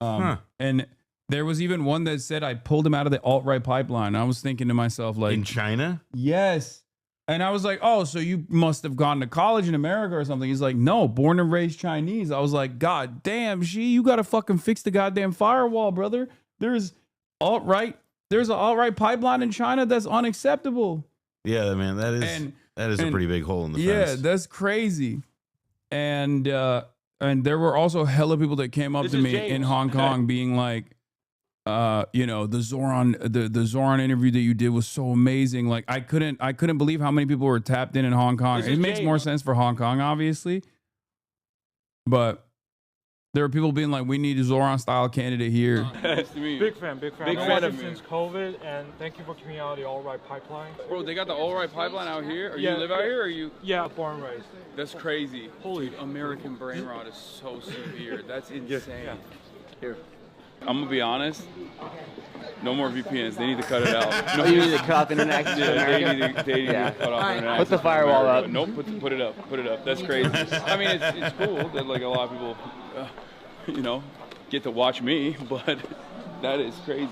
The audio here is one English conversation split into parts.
And there was even one that said I pulled him out of the alt-right pipeline. I was thinking to myself, like, in China? Yes. And I was like, oh, so you must have gone to college in America or something. He's like, no, born and raised Chinese. I was like, God damn, you got to fucking fix the goddamn firewall, brother. There's an alt-right pipeline in China that's unacceptable. Yeah, man, that is a pretty big hole in the fence. Yeah, that's crazy. And there were also hella people that came up to me in Hong Kong being like, the Zoran interview that you did was so amazing. Like I couldn't believe how many people were tapped in Hong Kong. It makes more sense for Hong Kong, obviously, but there were people being like, we need a Zoran style candidate here. Nice to meet you. Big fan. Big fan of since COVID, and thank you for keeping out the alt-right pipeline. Bro, they got the alt-right pipeline out here? Or you live out here, or you? Yeah, born and raised. That's crazy. Holy, dude, American brain rot is so severe. That's insane. Yeah. Here. I'm gonna be honest. No more VPNs. They need to cut it out. No, you need to cut off internet access to America? They need to cut off internet Put the firewall up. Nope, put it up. Put it up. That's crazy. I mean, it's cool that like a lot of people, get to watch me, but that is crazy.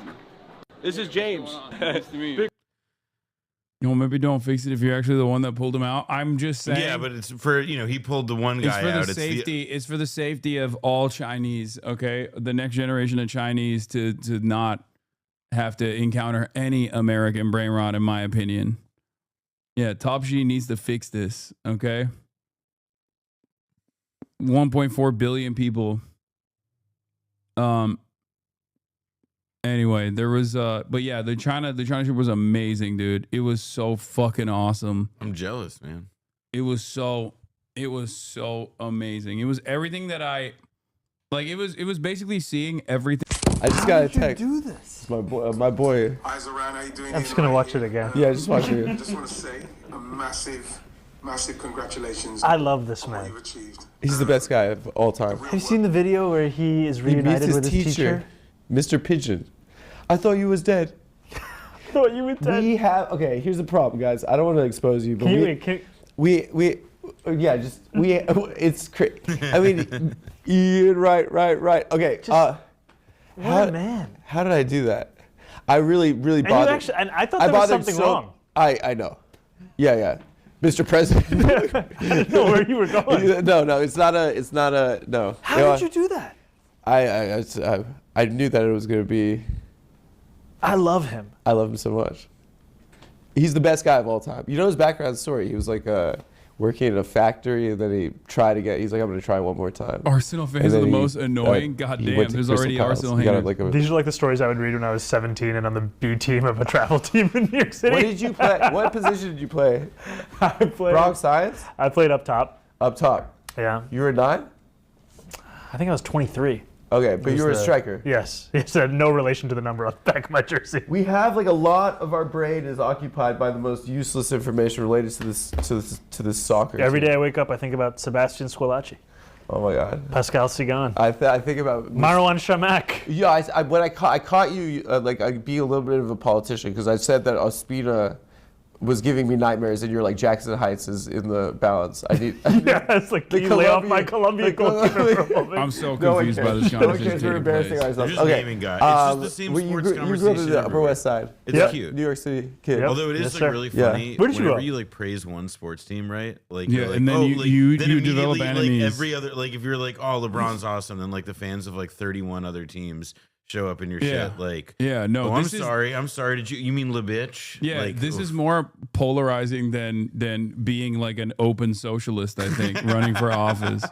This is James. Nice to meet you. Maybe don't fix it if you're actually the one that pulled him out. I'm just saying. Yeah, but it's for, he pulled the one guy out. It's for the safety of all Chinese, okay? The next generation of Chinese to not have to encounter any American brain rot, in my opinion. Yeah, Top G needs to fix this, okay? 1.4 billion people. Anyway, there was but yeah, the China trip was amazing, dude. It was so fucking awesome. I'm jealous, man. It was so amazing. It was everything that I like. It was basically seeing everything. I just got a text. Do this. My boy. Eyes around, how you doing? I'm just gonna watch it again. Yeah, just watch it. I just want to say a massive congratulations. I love this on what man. you've achieved. He's the best guy of all time. Have you seen the video where he is reunited with his teacher? Mr. Pigeon. I thought you was dead. Thought you were dead. We have here's the problem, guys. I don't want to expose you, but it's crazy. I mean, right. Okay. What a man. How did I do that? I really bothered. And I thought there was something wrong. I know. Yeah. Mr. President. I didn't know where you were going. No, it's not a no. How did you do that? I knew that it was going to be. I love him. I love him so much. He's the best guy of all time. You know his background story? He was like working in a factory, and then he's like, I'm going to try one more time. Arsenal fans are the most annoying. Goddamn, there's already Arsenal haters. These are like the stories I would read when I was 17 and on the B team of a travel team in New York City. What did you play? What position did you play? I played Bronx Science? I played up top. Up top. Yeah. You were 9? I think I was 23. Okay, but you were a striker. Yes. It had no relation to the number on the back of my jersey. We have like a lot of our brain is occupied by the most useless information related to this soccer. Every day I wake up, I think about Sebastian Squillaci. Oh my God. Pascal Sigan. I think about Marwan Shamak. Yeah, when I caught you, like I'd be a little bit of a politician because I said that Ospina was giving me nightmares, and you're like, Jackson Heights is in the balance. Yeah, it's like, can you lay off my Colombian goalkeeper for a moment? I'm so confused by this conversation. We're embarrassing ourselves. You're just naming guys. It's just the same sports conversation. You grew up in the Upper West Side. It's cute. New York City kid. Yep. Although it is really funny. Yeah. Where did you whenever grow you like praise one sports team, right? Like, yeah, like, and then you develop like enemies. every other, like if you're like, oh, LeBron's awesome, then like the fans of like 31 other teams show up in your shit. Like, I'm sorry. Did you mean LeBitch? Yeah, like, this is more polarizing than being like an open socialist, I think, running for office.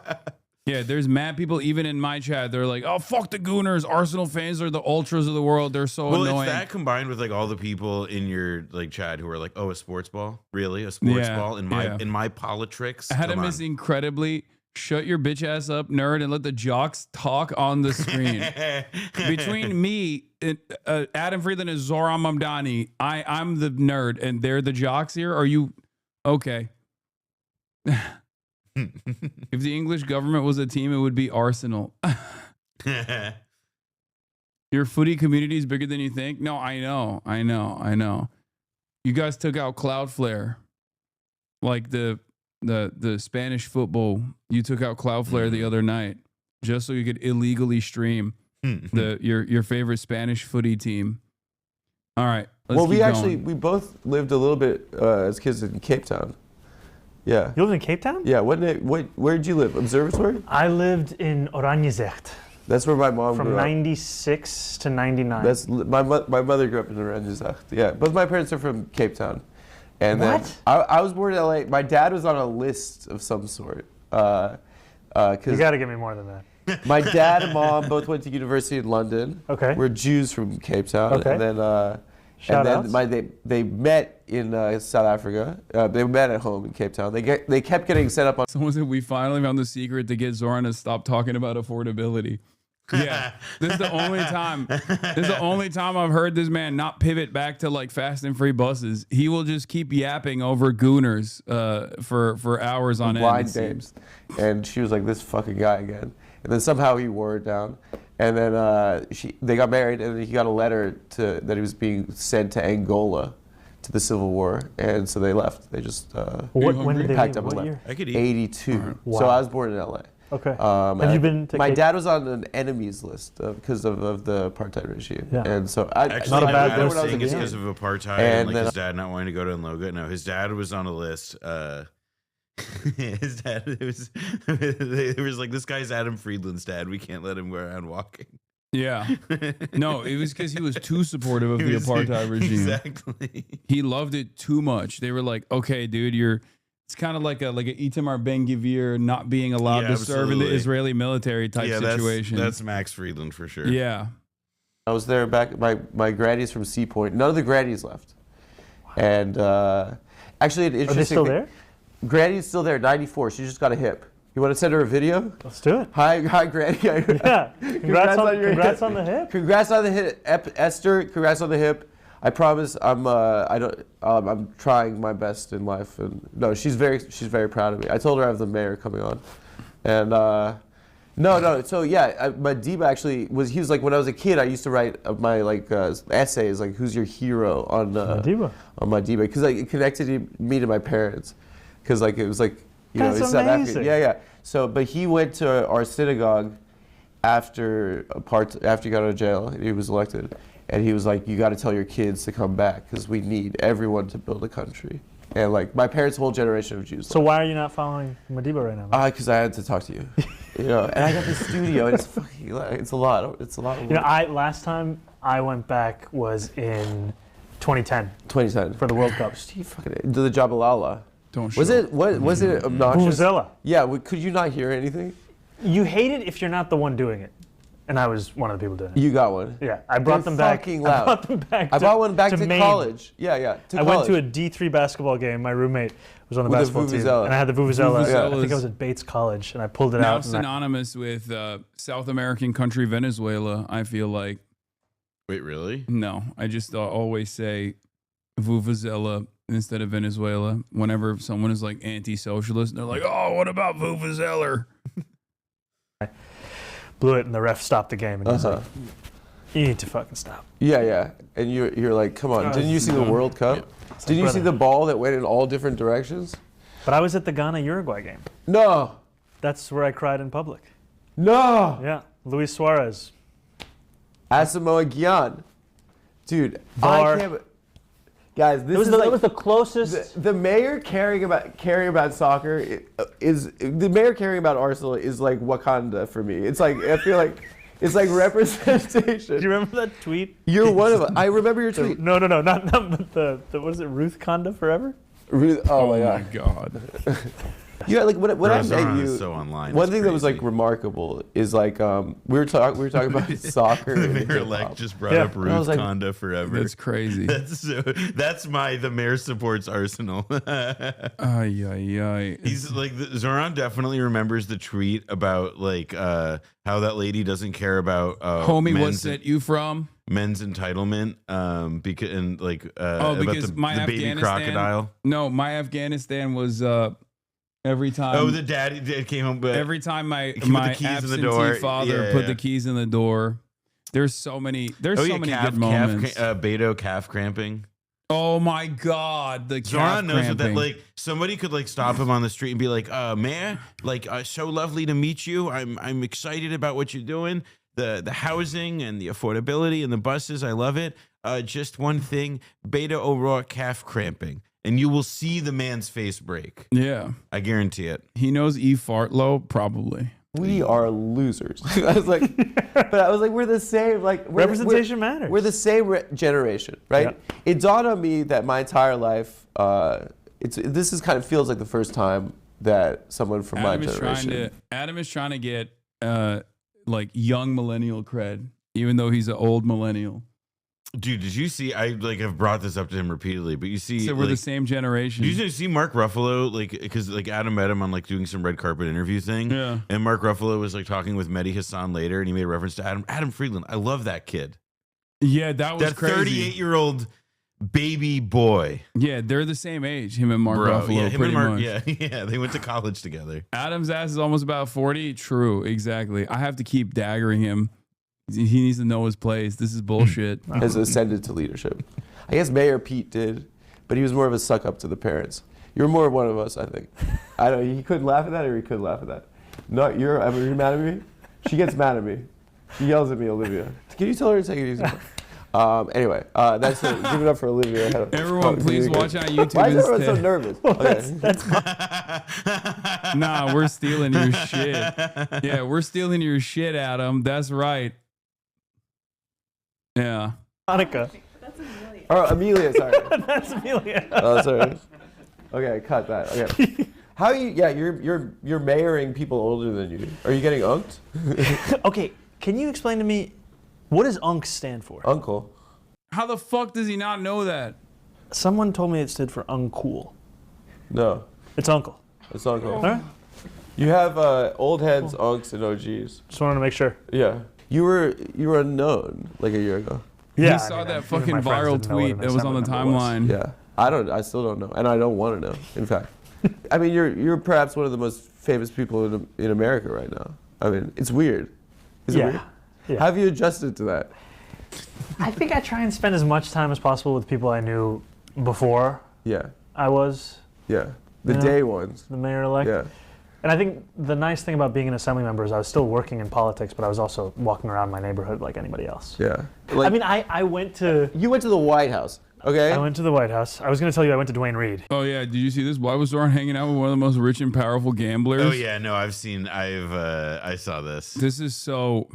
Yeah, there's mad people even in my chat. They're like, oh, fuck the Gooners. Arsenal fans are the ultras of the world. They're so annoying. It's that combined with like all the people in your like chat who are like, oh, a sports ball? Really? A sports ball in my politricks? Adam is incredibly shut your bitch ass up, nerd, and let the jocks talk on the screen. Between me, Adam Friedland, and Zoran Mamdani, I'm the nerd, and they're the jocks here. Are you okay? If the English government was a team, it would be Arsenal. Your footy community is bigger than you think. No, I know. You guys took out Cloudflare, like the Spanish football. You took out Cloudflare the other night just so you could illegally stream Your favorite Spanish footy team. All right. Well, we both lived a little bit as kids in Cape Town. Yeah. You lived in Cape Town? Yeah. Where did you live? Observatory? I lived in Oranjezegt. That's where my mom From grew up. 96 to 99. That's my mother grew up in Oranjezegt. Yeah. Both my parents are from Cape Town. And what? Then I was born in LA. My dad was on a list of some sort. You got to give me more than that. My dad and mom both went to university in London. Okay. We're Jews from Cape Town. Okay. And then, they met in South Africa. They met at home in Cape Town. They kept getting set up on. Someone said we finally found the secret to get Zoran to stop talking about affordability. Yeah, this is the only time. This is the only time I've heard this man not pivot back to like fast and free buses. He will just keep yapping over gooners for hours on end. Blind dates. And she was like, "This fucking guy again." And then somehow he wore it down. And then they got married, and he got a letter that he was being sent to Angola, to the Civil War, and so they left. They just when did they packed leave? up and What left. year? I could eat. 82. Wow. So I was born in LA. Okay. Have you been to my Cape- dad was on an enemies list because of the apartheid regime. Yeah. And so Actually, Not a my bad dad was list. saying it's because of apartheid and like his dad not wanting to go to Nloga. No, his dad was on a list. His dad it was like, this guy's Adam Friedland's dad. We can't let him go around walking. Yeah. No, it was because he was too supportive of the apartheid regime. Exactly. He loved it too much. They were like, okay, dude, it's kind of like a Itamar Ben-Gvir not being allowed to serve in the Israeli military type situation. That's Max Friedland for sure. Yeah. I was there back. My granny's from Sea Point. None of the grannies left. And actually, an interesting Are they still thing, there? Granny's still there. 94. She just got a hip. You want to send her a video? Let's do it. Hi, Granny. Yeah. Congrats on your congrats hip. on the hip. Congrats on the hip, Esther. Congrats on the hip. I promise I'm trying my best in life, and no, she's very proud of me. I told her I have the mayor coming on, and no. So yeah, Madiba actually he was like, when I was a kid, I used to write my essays like, who's your hero on Madiba, because like it connected me to my parents, because like it was like, you know, That's it's South African. amazing. Yeah. So but he went to our synagogue after he got out of jail. He was elected. And he was like, you got to tell your kids to come back because we need everyone to build a country. And like my parents' whole generation of Jews. So why are you not following Madiba right now? Because I had to talk to you. You know, and I got this studio, and it's a lot. It's a lot of work. You know, last time I went back was in 2010 2010 for the World Cup. Steve fucking did the Jabalala. Don't show. Was it obnoxious? Vuvuzela. Yeah. Could you not hear anything? You hate it if you're not the one doing it. And I was one of the people doing it. You got one. Yeah, I brought them back. Fucking loud. I brought them back. I brought one back to Maine. college. Yeah. I went to a D3 basketball game. My roommate was on the basketball team, and I had the Vuvuzela. I think I was at Bates College, and I pulled it now out. synonymous with South American country Venezuela, I feel like. Wait, really? No, I just always say Vuvuzela instead of Venezuela. Whenever someone is like anti-socialist, they're like, "Oh, what about Vuvuzela?" Blew it, and the ref stopped the game, and he's like, "You need to fucking stop." Yeah. And you're like, come on! Didn't you see the World Cup? Yeah. Didn't you see the ball that went in all different directions? But I was at the Ghana-Uruguay game. No. That's where I cried in public. No. Yeah, Luis Suarez. Asamoah Gyan. Dude, VAR. I can't. Guys, this That was the closest. The mayor caring about soccer is the mayor caring about Arsenal is like Wakanda for me. It's like I feel like it's like representation. Do you remember that tweet? You're one of them. I remember your tweet. No, not the what is it? Ruth Conda Forever. Oh my my god. God. Yeah, like when I met Zoran you, is so online. one It's thing that was crazy. like remarkable is like we were talking about soccer. The and mayor hip-hop. elect just brought Yeah. up And I was Ruth like, Conda forever. That's crazy. That's the mayor supports Arsenal. Ay. He's like Zoran definitely remembers the tweet about like how that lady doesn't care about Homie, what's that you from? men's entitlement because and like because about my the baby Afghanistan- crocodile. No, my Afghanistan was every time. Oh, the dad came home, but every time my Put the keys in the absentee door. father Yeah, put yeah. the keys in the door. There's so many. There's so many good calf, moments. Beto calf cramping. Oh my God, the calf Zoran knows what that cramping. like. Somebody could like stop him on the street and be like, "Man, like so lovely to meet you. I'm excited about what you're doing." the housing and the affordability and the buses. I love it. Just one thing, Beta O'Rourke calf cramping. And you will see the man's face break. Yeah. I guarantee it. He knows E. Fartlow, probably. We are losers. I was like, we're the same. Like representation matters. We're the same generation, right? Yeah. It dawned on me that my entire life, this is kind of feels like the first time that someone from my generation. Adam is trying to get like young millennial cred, even though he's an old millennial. Dude, did you see? I like have brought this up to him repeatedly, but you see, so we're the same generation. Did you see Mark Ruffalo? Like, because like Adam met him on like doing some red carpet interview thing. Yeah. And Mark Ruffalo was like talking with Mehdi Hassan later, and he made a reference to Adam Friedland. I love that kid. Yeah, that was that crazy. 38-year-old baby boy. Yeah, they're the same age. Him and Mark Ruffalo, yeah, pretty much. Yeah, they went to college together. Adam's ass is almost about 40. True, exactly. I have to keep daggering him. He needs to know his place. This is bullshit. Has ascended to leadership. I guess Mayor Pete did, but he was more of a suck up to the parents. You're more one of us, I think. I don't know. He couldn't laugh at that, or he could laugh at that. No, you're mad at me? She gets mad at me. She yells at me, Olivia. Can you tell her to take it easy? Anyway, that's it. Give it up for Olivia. Everyone, please watch on YouTube. Why is everyone so nervous? Okay. Nah, we're stealing your shit. Yeah, we're stealing your shit, Adam. That's right. Yeah. Monica. That's Amelia. Oh, Amelia, sorry. That's Amelia. Oh, sorry. Okay, cut that. Okay. How are you? Yeah, you're mayoring people older than you. Are you getting unked? Okay, can you explain to me what does UNC stand for? Uncle. How the fuck does he not know that? Someone told me it stood for uncool. No. It's uncle. It's uncle. All right. You have old heads, unks, and OGs. Just wanted to make sure. Yeah. You were unknown like a year ago. Yeah. He saw that fucking viral tweet that was on the timeline. Yeah. I still don't know, and I don't want to know. In fact, I mean, you're perhaps one of the most famous people in America right now. I mean, it's weird. Is it weird? Yeah. How have you adjusted to that? I think I try and spend as much time as possible with people I knew before Yeah. I was Yeah. The day ones. the mayor-elect. Yeah. And I think the nice thing about being an assembly member is I was still working in politics, but I was also walking around my neighborhood like anybody else. Yeah. I mean, I went to... You went to the White House, okay? I went to the White House. I was going to tell you I went to Duane Reade. Oh yeah, did you see this? Why was Zoran hanging out with one of the most rich and powerful gamblers? Oh yeah, no, I saw this. This is so...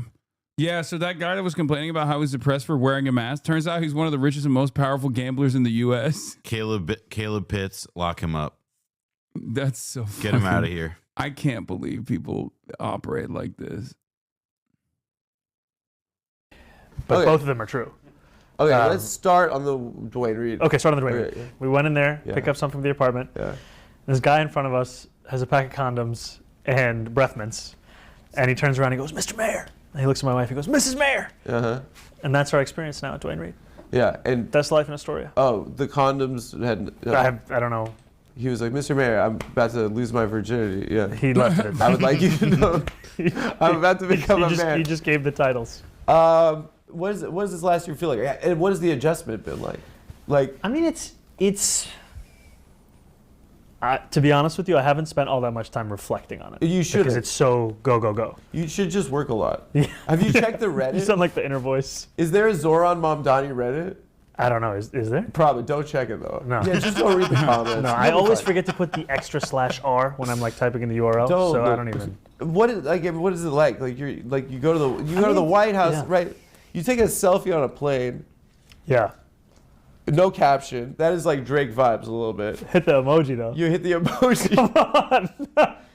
Yeah, so that guy that was complaining about how he was depressed for wearing a mask, turns out he's one of the richest and most powerful gamblers in the U.S. Caleb Pitts, lock him up. That's so Get him out of here. I can't believe people operate like this. But Okay. both of them are true. Okay, let's start on the Duane Reade. Okay, start on the Duane Okay, Reade. yeah. We went in there, Yeah. pick up something from the apartment. Yeah. This guy in front of us has a pack of condoms and breath mints. And he turns around and he goes, Mr. Mayor. And he looks at my wife, he goes, Mrs. Mayor. Uh-huh. And that's our experience now at Duane Reade. Yeah, and That's life in Astoria. the condoms had. I don't know. He was like, Mr. Mayor, I'm about to lose my virginity. Yeah. He left it. I would like you to know I'm about to become a man. He just gave the titles. What does this last year feel like? And what has the adjustment been like? Like, I mean, it's. To be honest with you, I haven't spent all that much time reflecting on it. You should. Because it's so go. You should just work a lot. Yeah. Have you checked the Reddit? You sound like the inner voice. Is there a Zoran Mamdani Reddit? I don't know. Is there? Probably. Don't check it though. No. Yeah, just don't read the comments. No, I always forget to put the extra /R when I'm like typing in the URL. Don't so I look. don't even. What is it like? Like you go to the White House, yeah. right? You take a selfie on a plane, Yeah. no caption. That is like Drake vibes a little bit. Hit the emoji though. You hit the emoji. Come on.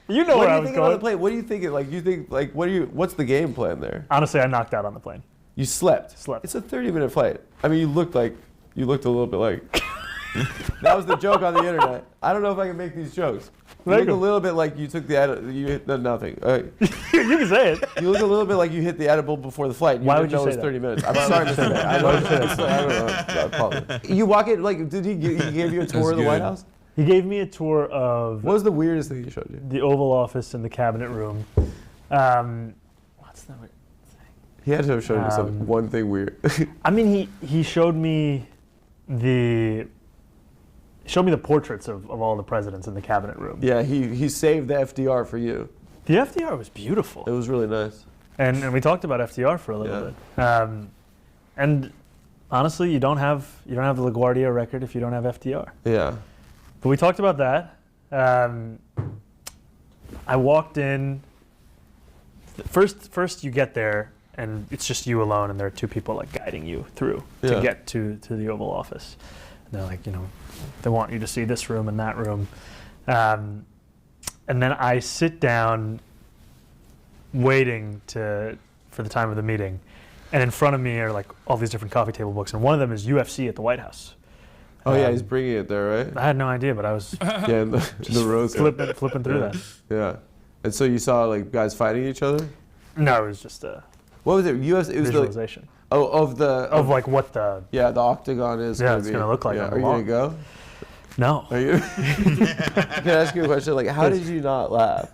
You know What where are I you was thinking on the going. plane? What do you think? What's the game plan there? Honestly, I knocked out on the plane. You slept. Slept. It's a 30-minute flight. I mean, you looked a little bit like. That was the joke on the internet. I don't know if I can make these jokes. You Make look a 'em. little bit like you took you hit nothing. You can say it. You look a little bit like you hit the edible before the flight. Why didn't would you know say it was that? 30 minutes. I'm sorry to say that. I don't know. I apologize. You walk in, like, did he gave you a tour of the White good. House? He gave me a tour of What was the weirdest thing he showed you? the Oval Office and the Cabinet Room. What's the weird thing? He had to have shown you one thing weird. I mean, he showed me the portraits of all the presidents in the Cabinet Room. Yeah, he saved the FDR for you. The FDR was beautiful. It was really nice. And we talked about FDR for a little bit. And honestly, you don't have the LaGuardia record if you don't have FDR. Yeah. But we talked about that. I walked in. First you get there, and it's just you alone, and there are two people like guiding you through to get to the Oval Office. And they're like, they want you to see this room and that room. And then I sit down waiting for the time of the meeting. And in front of me are like all these different coffee table books, and one of them is UFC at the White House. Oh yeah, he's bringing it there, right? I had no idea, but I was in the rows flipping through that. Yeah. And so you saw like guys fighting each other? No, it was just a what was it? UFC. It was visualization. Of like what the the octagon is. Yeah, it's gonna look like. Yeah. Are you gonna go? No. Are you? Can I ask you a question? Like, how did you not laugh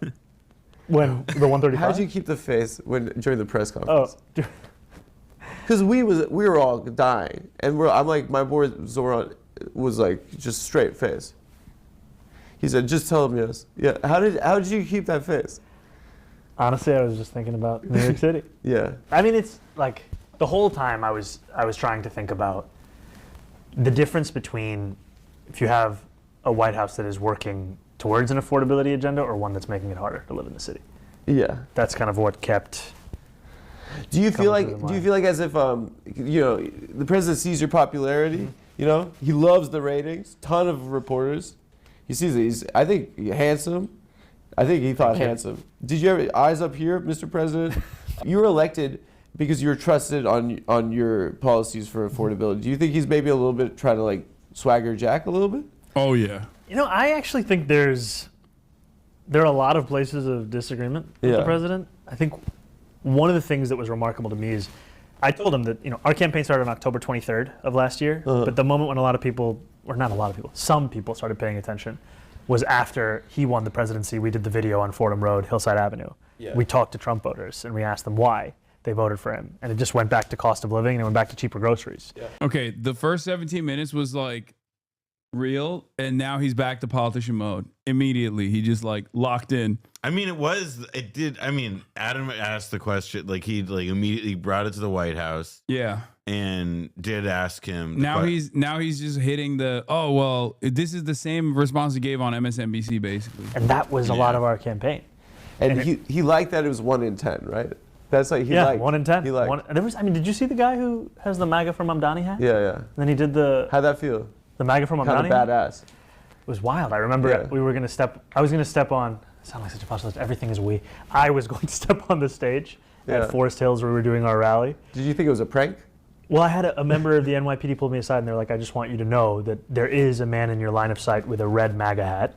when the 135? How did you keep the face during the press conference? Oh. Because we were all dying, and I'm like, my boy Zoran was like just straight face. He said, "Just tell him yes." Yeah. How did you keep that face? Honestly, I was just thinking about New York City. Yeah. I mean, it's like the whole time I was trying to think about the difference between if you have a White House that is working towards an affordability agenda or one that's making it harder to live in the city. Yeah. That's kind of what kept. Do you feel like as if the president sees your popularity? He loves the ratings. Ton of reporters. He sees it. He's, I think, handsome. I think he thought handsome. Did you have eyes up here, Mr. President? You were elected because you were trusted on your policies for affordability. Do you think he's maybe a little bit trying to like swagger Jack a little bit? Oh yeah. I actually think there are a lot of places of disagreement with the president. I think one of the things that was remarkable to me is I told him that our campaign started on October 23rd of last year, but the moment when some people started paying attention was after he won the presidency. We did the video on Fordham Road, Hillside Avenue. Yeah. We talked to Trump voters and we asked them why they voted for him, and it just went back to cost of living and it went back to cheaper groceries. Yeah. Okay, the first 17 minutes was like real, and now he's back to politician mode. Immediately, he just like locked in. I mean, Adam asked the question, like he like immediately brought it to the White House. Yeah. And did ask him. Now he's just hitting this is the same response he gave on MSNBC basically. And that was a lot of our campaign. And he liked that it was 1 in 10, right? That's like he liked. 1 in 10. He liked. Did you see the guy who has the MAGA from Mamdani hat? Yeah. And then he did How'd that feel? The MAGA from Mamdani. Kind of badass. It was wild. I remember I was gonna step on. Sound like such a postulate. Everything is we. I was going to step on the stage at Forest Hills where we were doing our rally. Did you think it was a prank? Well, I had a member of the NYPD pulled me aside and they're like, "I just want you to know that there is a man in your line of sight with a red MAGA hat."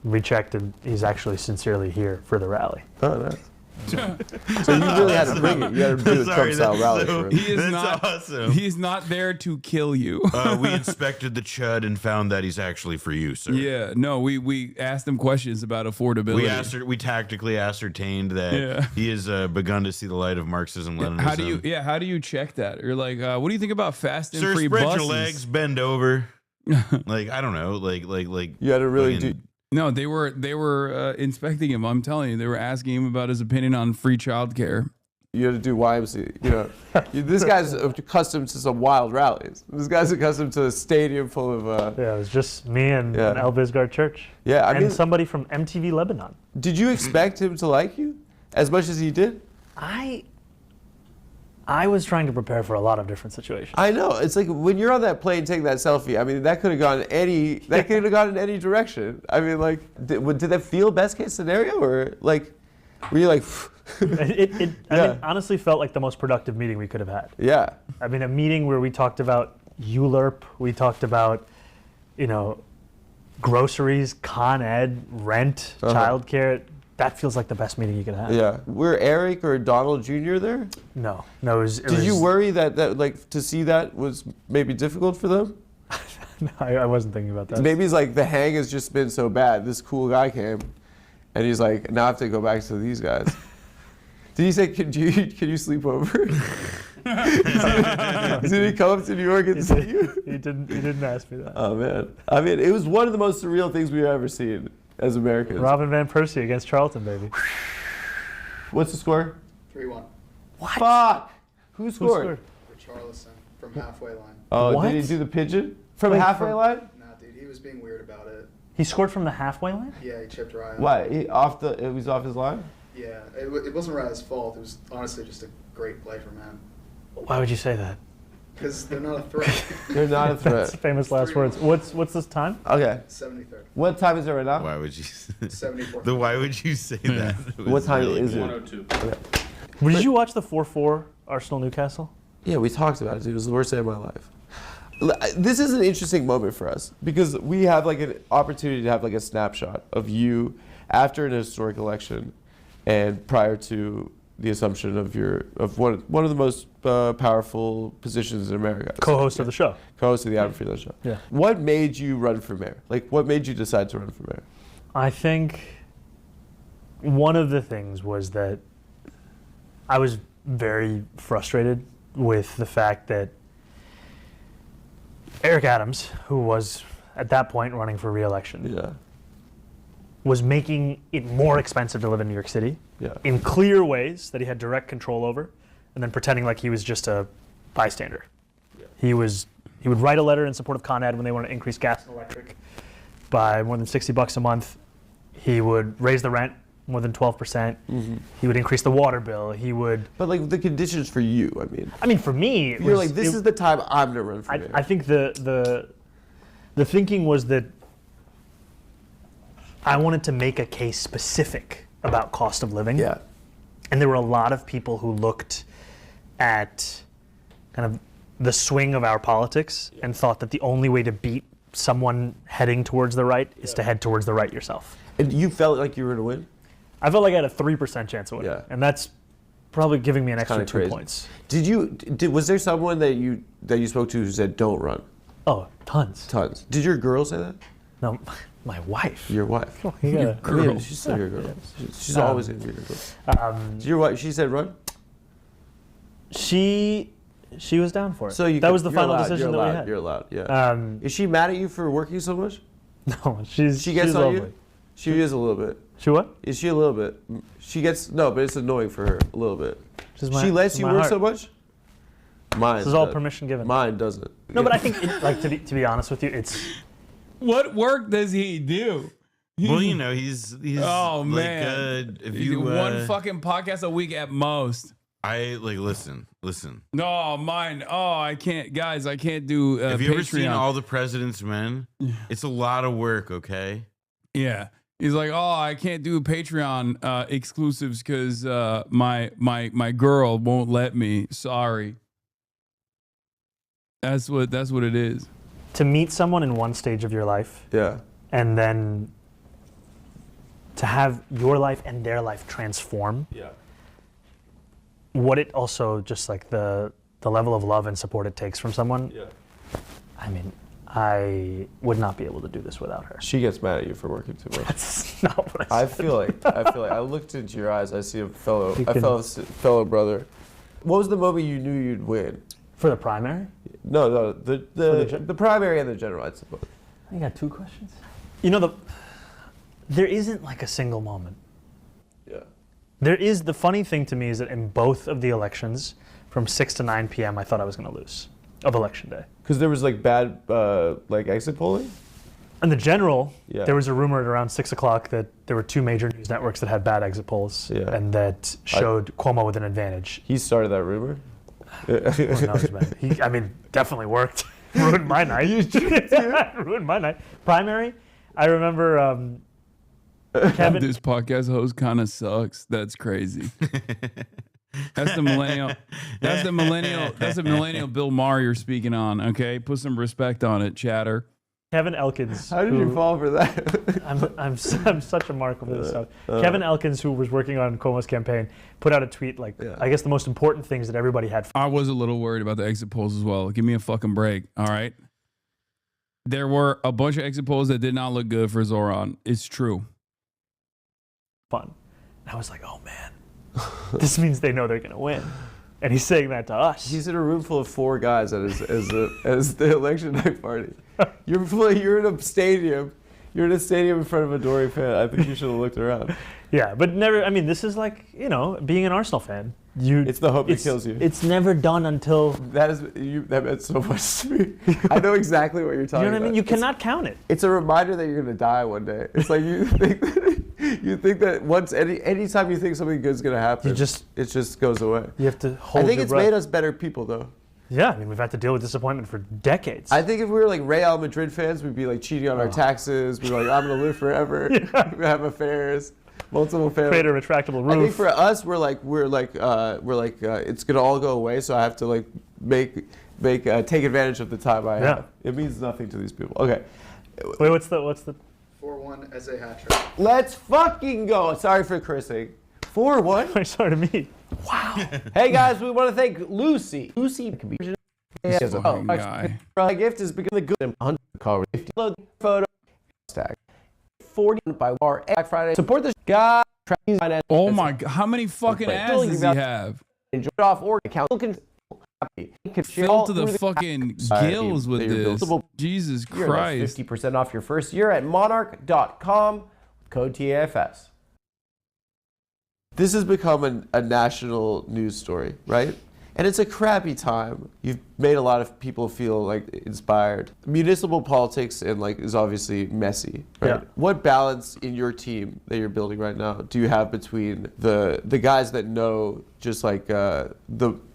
We checked and he's actually sincerely here for the rally. Oh, nice. So you really had to bring it. You had to do the Trump-style rally for him. That's awesome. He's not there to kill you. We inspected the chud and found that he's actually for you, sir. Yeah, no, we asked him questions about affordability. We tactically ascertained that he has begun to see the light of Marxism-Leninism. How do you check that? You're like, what do you think about fast and sir, free spread buses? your legs, bend over. Like I don't know, like you had to really do. No, they were inspecting him. I'm telling you, they were asking him about his opinion on free childcare. You had to do YMCA. This guy's accustomed to some wild rallies. This guy's accustomed to a stadium full of. It was just me and El Bizgard Church. Yeah, I mean, somebody from MTV Lebanon. Did you expect him to like you as much as he did? I was trying to prepare for a lot of different situations. I know. It's like when you're on that plane taking that selfie. I mean, that could have gone in any direction. I mean, like, did that feel best case scenario, or like, were you like? It honestly felt like the most productive meeting we could have had. Yeah. I mean, a meeting where we talked about ULERP, we talked about, groceries, Con Ed, rent, childcare. That feels like the best meeting you could have. Yeah. Were Eric or Donald Jr. there? No. Did you worry that like to see that was maybe difficult for them? No, I wasn't thinking about that. Maybe it's like the hang has just been so bad. This cool guy came, and he's like, now I have to go back to these guys. Did he say, can you sleep over? Did he come up to New York and see you? He didn't ask me that. Oh man. I mean, it was one of the most surreal things we've ever seen as Americans. Robin Van Persie against Charlton, baby. What's the score? 3-1. What? Fuck. Who scored? Richarlison from halfway line. Oh, What? did he do the pigeon from the halfway line? Nah, dude, he was being weird about it. He scored from the halfway line? Yeah, he chipped Raya. Why? It was off his line? Yeah, it wasn't Raya's fault. It was honestly just a great play from him. Why would you say that? Because they're not a threat. They're not a threat. That's famous last words. What's this time? Okay. 73rd. What time is it right now? Why would you? 74th. Why would you say that? It What was time really is good. it? 102. Did you watch the 4-4 Arsenal Newcastle? Yeah, we talked about it. It was the worst day of my life. This is an interesting moment for us because we have like an opportunity to have like a snapshot of you after an historic election and prior to the assumption of one of the most powerful positions in America. Co-host of the show. Co-host of the Adam Friedland Show. Yeah. What made you run for mayor? Like, what made you decide to run for mayor? I think one of the things was that I was very frustrated with the fact that Eric Adams, who was at that point running for re-election, Yeah. was making it more expensive to live in New York City Yeah. in clear ways that he had direct control over, and then pretending like he was just a bystander. Yeah. He would write a letter in support of Con Ed when they wanted to increase gas and electric by more than $60 a month. He would raise the rent more than 12%. Mm-hmm. He would increase the water bill. He would. But like the conditions for you, I mean, For me, you're like, this is the time I'm gonna run for mayor. I think the thinking was that I wanted to make a case specific about cost of living. Yeah. And there were a lot of people who looked at kind of the swing of our politics and thought that the only way to beat someone heading towards the right is to head towards the right yourself. And you felt like you were gonna win? I felt like I had a 3% chance of winning. Yeah. And that's probably giving me an extra kinda 2 crazy. points. Was there someone that you spoke to who said don't run? Oh, tons. Tons. Did your girl say that? No, my wife. Your wife. Yeah. I mean, she's still your girl. She's always gonna be your girl. Did your wife? She said run. She was down for it. So that was the you're final allowed, decision you're that allowed, we had. You're allowed. Yeah. Is she mad at you for working so much? No, she gets on lovely. you? She is a little bit. She what? Is she a little bit? She gets no, but it's annoying for her a little bit. She's She lets she's you my work heart. so much. Mine. This is all does. permission given. Mine doesn't. No, but I think, like, to be honest with you, it's What work does he do? Well, you know, he's Oh like, man! if He's you one fucking podcast a week at most. I like listen. No, mine. Oh, I can't, guys. I can't do. Have you ever seen Patreon. All the President's Men? It's a lot of work. Okay. Yeah, he's like, oh, I can't do Patreon exclusives because my girl won't let me. Sorry. That's what it is. to meet someone in one stage of your life Yeah. and then to have your life and their life transform. Yeah. What it also just like the level of love and support it takes from someone. Yeah. I mean, I would not be able to do this without her. She gets mad at you for working too much. That's not what I I said. feel like I looked into your eyes. I see a fellow You can- fellow brother. What was the moment you knew you'd win? For the primary? No, the the primary and the general, I suppose. I got two questions. You know, there isn't like a single moment. Yeah. There is, the funny thing to me is that in both of the elections, from 6 to 9 p.m., I thought I was going to lose of election day. Because there was like bad like exit polling. In the general, Yeah. there was a rumor at around 6 o'clock that there were two major news networks that had bad exit polls Yeah. and that showed Cuomo with an advantage. He started that rumor. Well, that was bad. I mean, definitely worked. Ruined my night. Ruined my night. Primary, I remember Kevin. This podcast host kind of sucks. That's crazy. That's the millennial. That's the millennial Bill Maher you're speaking on. Okay, put some respect on it, chatter. Kevin Elkins. How did you fall for that? I'm such a mark over this stuff. Kevin Elkins, who was working on Cuomo's campaign, put out a tweet like, I guess the most important things that everybody had. I was a little worried about the exit polls as well. Give me a fucking break. All right. There were a bunch of exit polls that did not look good for Zoran. It's true. Fun. And I was like, oh man, this means they know they're gonna win. And he's saying that to us. He's in a room full of 4 guys at as the election night party. You're in a stadium. You're in a stadium in front of a Dory fan. I think you should have looked around. Yeah, but never. I mean, this is like, you know, being an Arsenal fan. It's the hope that kills you. It's never done until... That meant so much to me. I know exactly what you're talking about. You know what I mean? You cannot count it. It's a reminder that you're going to die one day. It's like you think that once, anytime you think something good's going to happen, it just goes away. You have to hold I think your it's breath. made us better people, though. Yeah, I mean, we've had to deal with disappointment for decades. I think if we were like Real Madrid fans, we'd be like cheating on our taxes. We'd be like, I'm going to live forever. We have affairs. Multiple families. Create a retractable roof. I think for us, we're like it's gonna all go away. So I have to like take advantage of the time I have. It means nothing to these people. Okay. Wait, what's the? 4-1 as a hat trick. Let's fucking go. Sorry for cursing. 4-1. Sorry to me. Wow. Hey guys, we want to thank Lucy. Lucy can be. Guy. My gift is become the good 100 call 50 load photo stack. 40 by Bar Black Friday. Support this guy. Oh my God! How many fucking ads does he have? Enjoy it off Oregon account. Filled to the fucking gills with this. Jesus Christ! 50% off your first year at monarch.com. Code TAFS. This has become a national news story, right? And it's a crappy time. You've made a lot of people feel like inspired. Municipal politics is obviously messy, right? Yeah. What balance in your team that you're building right now do you have between the guys that know just like the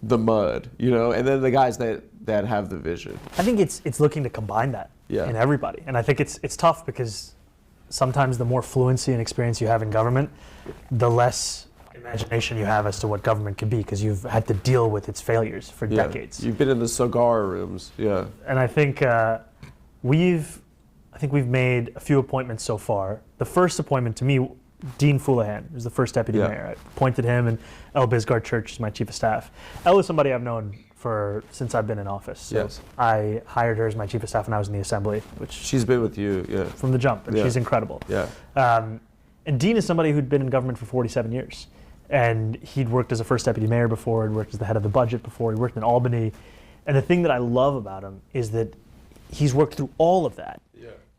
mud, and then the guys that have the vision? I think it's looking to combine that in everybody, and I think it's tough because sometimes the more fluency and experience you have in government, the less imagination you have as to what government can be, because you've had to deal with its failures for decades. You've been in the cigar rooms, And I think we've made a few appointments so far. The first appointment to me, Dean Foulahan, who's the first deputy mayor. I appointed him, and El Bisgard Church is my chief of staff. El is somebody I've known since I've been in office. So I hired her as my chief of staff when I was in the assembly, which she's been with you, from the jump, and she's incredible. And Dean is somebody who'd been in government for 47 years. And he'd worked as a first deputy mayor before, he'd worked as the head of the budget before, he worked in Albany. And the thing that I love about him is that he's worked through all of that.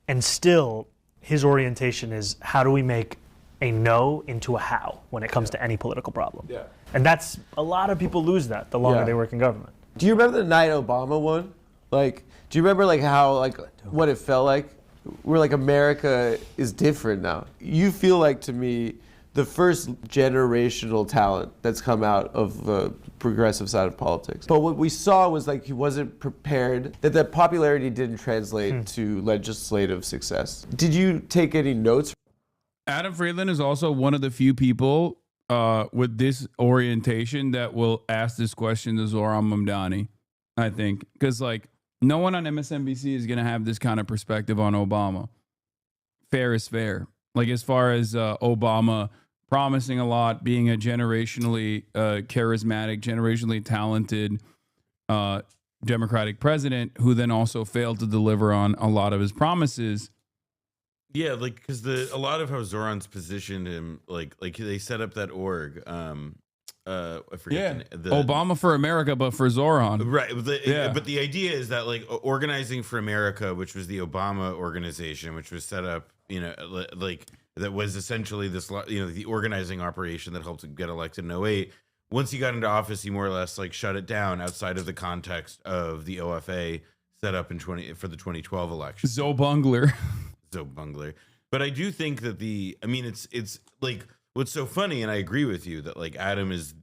And still, his orientation is, how do we make a no into a how when it comes to any political problem? And that's, a lot of people lose that the longer they work in government. Do you remember the night Obama won? Do you remember how what it felt like? We're like, America is different now. You feel like, to me, the first generational talent that's come out of the progressive side of politics. But what we saw was he wasn't prepared, that popularity didn't translate to legislative success. Did you take any notes? Adam Friedland is also one of the few people with this orientation that will ask this question to Zoran Mamdani, I think. Because no one on MSNBC is going to have this kind of perspective on Obama. Fair is fair. As far as Obama promising a lot, being a generationally charismatic, generationally talented Democratic president who then also failed to deliver on a lot of his promises. Yeah, because a lot of how Zoran's positioned him, they set up that org. I forget the Obama for America, but for Zoran. Right. But the idea is that Organizing for America, which was the Obama organization, which was set up, that was essentially this, the organizing operation that helped him get elected in 2008. Once he got into office, he more or less shut it down outside of the context of the OFA set up for the 2012 election. Zoe Bungler. But I do think that it's what's so funny, and I agree with you that Adam is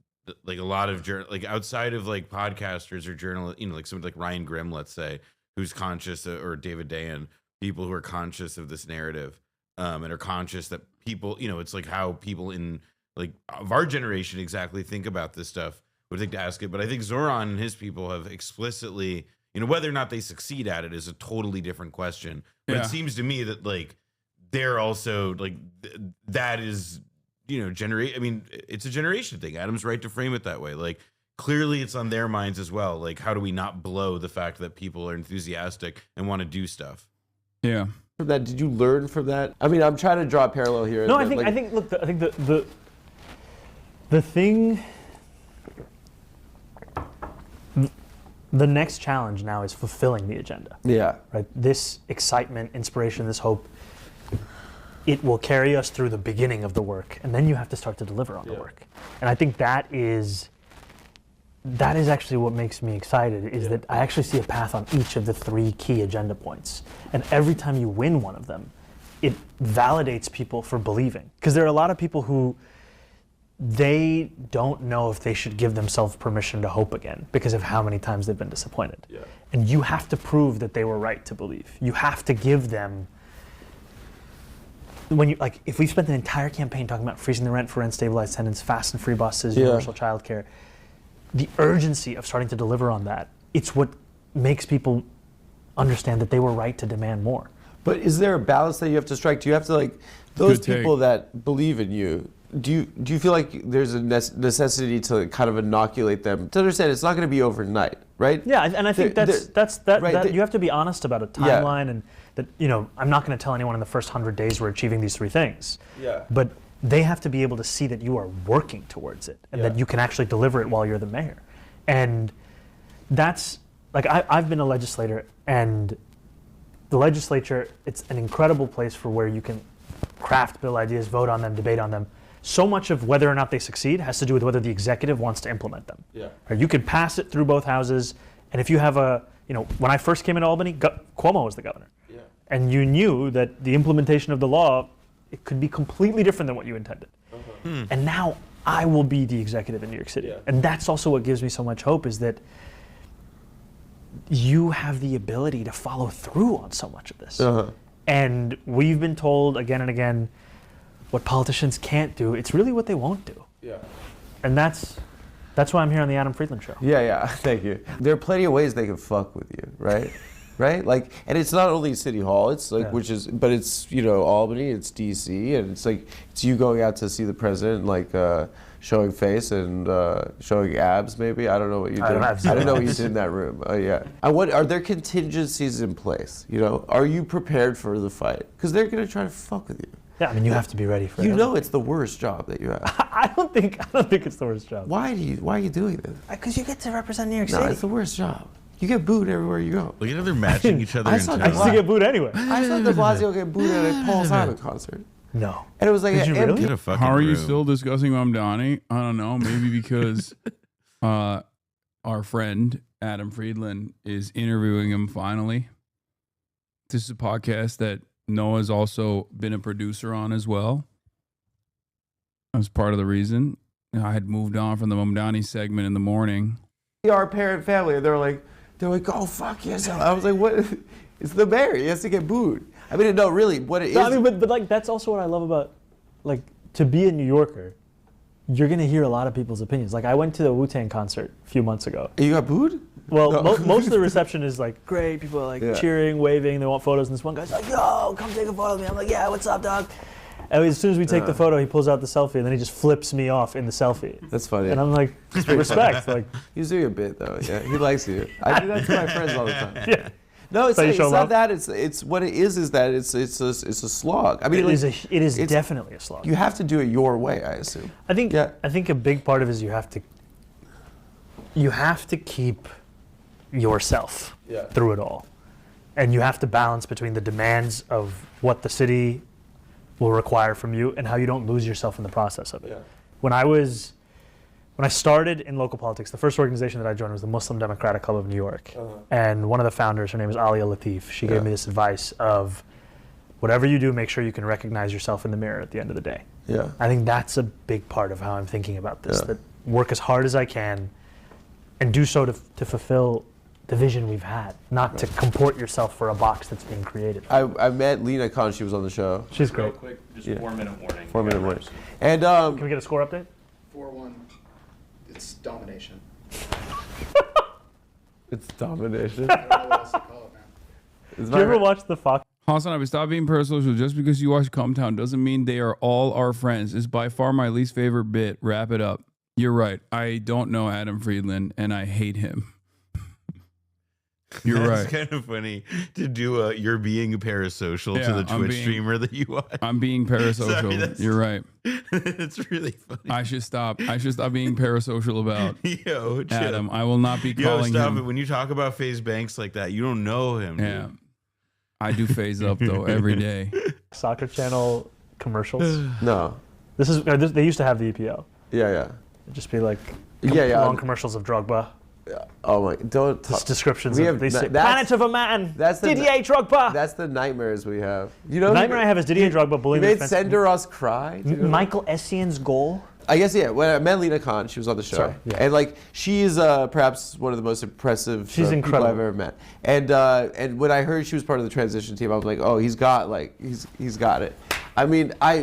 a lot of outside of podcasters or journalists, somebody like Ryan Grimm, let's say, who's conscious, or David Dayen, people who are conscious of this narrative, and are conscious that people, it's how people in of our generation exactly think about this stuff would think to ask it. But I think Zoran and his people have explicitly, whether or not they succeed at it is a totally different question. But it seems to me that they're also that is, it's a generation thing. Adam's right to frame it that way. Clearly it's on their minds as well. How do we not blow the fact that people are enthusiastic and want to do stuff? Yeah. From that, did you learn from that? I'm trying to draw a parallel here. No, I think the thing, the next challenge now is fulfilling the agenda. Yeah. Right. This excitement, inspiration, this hope, it will carry us through the beginning of the work, and then you have to start to deliver on the work. And I think that is that is actually what makes me excited, is that I actually see a path on each of the 3 key agenda points. And every time you win one of them, it validates people for believing. Because there are a lot of people who, they don't know if they should give themselves permission to hope again because of how many times they've been disappointed. Yeah. And you have to prove that they were right to believe. You have to give them, when you, like, if we spent an entire campaign talking about freezing the rent for rent, stabilized tenants, fast and free buses, universal childcare, the urgency of starting to deliver on that, it's what makes people understand that they were right to demand more. But is there a balance that you have to strike? Do you have to, like, those people that believe in you, do you feel like there's a necessity to kind of inoculate them to understand it's not going to be overnight, right? Yeah, and I think that you have to be honest about a timeline, and that, you know, I'm not going to tell anyone in the first 100 days we're achieving these 3 things. Yeah. But they have to be able to see that you are working towards it, and that you can actually deliver it while you're the mayor. And that's, like, I've been a legislator, and the legislature, it's an incredible place for where you can craft bill ideas, vote on them, debate on them. So much of whether or not they succeed has to do with whether the executive wants to implement them. Yeah. Or you could pass it through both houses, and if you have a, you know, when I first came into Albany, Cuomo was the governor. Yeah. And you knew that the implementation of the law, it could be completely different than what you intended. And now I will be the executive in New York City. Yeah. And that's also what gives me so much hope, is that you have the ability to follow through on so much of this. And we've been told again and again, what politicians can't do, it's really what they won't do. Yeah. And that's why I'm here on the Adam Friedland Show. Yeah, thank you. There are plenty of ways they can fuck with you, right? Right? Like, and it's not only City Hall, it's like, but it's, you know, Albany, it's DC, and it's like, it's you going out to see the president, like, showing face and showing abs, maybe. I don't know what you did. I don't know what you did in that room. Yeah. Are there contingencies in place? You know, are you prepared for the fight? Because they're gonna try to fuck with you. Yeah, I mean, you have to be ready for it. You know, it's the worst job that you have. I don't think it's the worst job. Why are you doing this? Because you get to represent New York City. No, it's the worst job. You get booed everywhere you go. Look at how they're matching each other. I used to get booed anyway. I saw de Blasio get booed at a Paul Simon concert. No. And it was like Did you really? How are you still discussing Mamdani? I don't know. Maybe because our friend Adam Friedland is interviewing him finally. This is a podcast that Noah's also been a producer on as well. That's part of the reason. I had moved on from the Mamdani segment in the morning. Our parent family, they're like, go fuck yourself. I was like, what? It's the mayor. He has to get booed. I mean, no, really, what it is. I mean, but like, that's also what I love about, like, to be a New Yorker, you're going to hear a lot of people's opinions. Like, I went to the Wu-Tang concert a few months ago. You got booed? Well, no. Most of the reception is like, great, people are like cheering, waving, they want photos, and this one guy's like, yo, come take a photo with me. I'm like, yeah, what's up, dog? And as soon as we take the photo, he pulls out the selfie, and then he just flips me off in the selfie. That's funny. And I'm like, respect. Like, he's doing a bit, though. Yeah, he likes you. I do that to my friends all the time. Yeah. No, it's not that. It's what it is that it's a slog. I mean, it is definitely a slog. You have to do it your way, I assume. I think a big part of it is you have to keep yourself through it all, and you have to balance between the demands of what the city will require from you and how you don't lose yourself in the process of it. Yeah. When I started in local politics, the first organization that I joined was the Muslim Democratic Club of New York. And one of the founders, her name is Alia Latif, she gave me this advice of, whatever you do, make sure you can recognize yourself in the mirror at the end of the day. Yeah. I think that's a big part of how I'm thinking about this, that work as hard as I can and do so to fulfill the vision we've had, not to comport yourself for a box that's being created. I met Lena Khan, she was on the show. She's great. Real quick, just 4-minute warning. 4-minute warning. And can we get a score update? 4-1. It's domination. It's domination. I don't know what else to call it, man. Did you ever watch the Fox? Hasan, I would stop being parasocial. Just because you watch Cometown doesn't mean they are all our friends. It's by far my least favorite bit. Wrap it up. You're right. I don't know Adam Friedland, and I hate him. You're right. It's kind of funny to do you're being parasocial to the Twitch streamer that you watch. I'm being parasocial. Sorry, you're right. It's really funny. I should stop being parasocial about Adam. I will not be calling stop him. It. When you talk about FaZe Banks like that, you don't know him. Yeah. Dude. I do FaZe up though every day. Soccer Channel commercials? No. They used to have the EPL. Yeah. It'd just be like long commercials of Drogba. Oh my! Don't talk. Descriptions. They say, Planet of a Man. That's the Didier Drogba. That's the nightmares we have. You know, the nightmare I have is Didier Drogba bullying. He made Senderos cry. Michael Essien's goal. I guess when I met Lena Khan, she was on the show, Sorry, yeah. and like she is perhaps one of the most impressive She's people incredible. I've ever met. And when I heard she was part of the transition team, I was like, oh, he's got it. I mean, I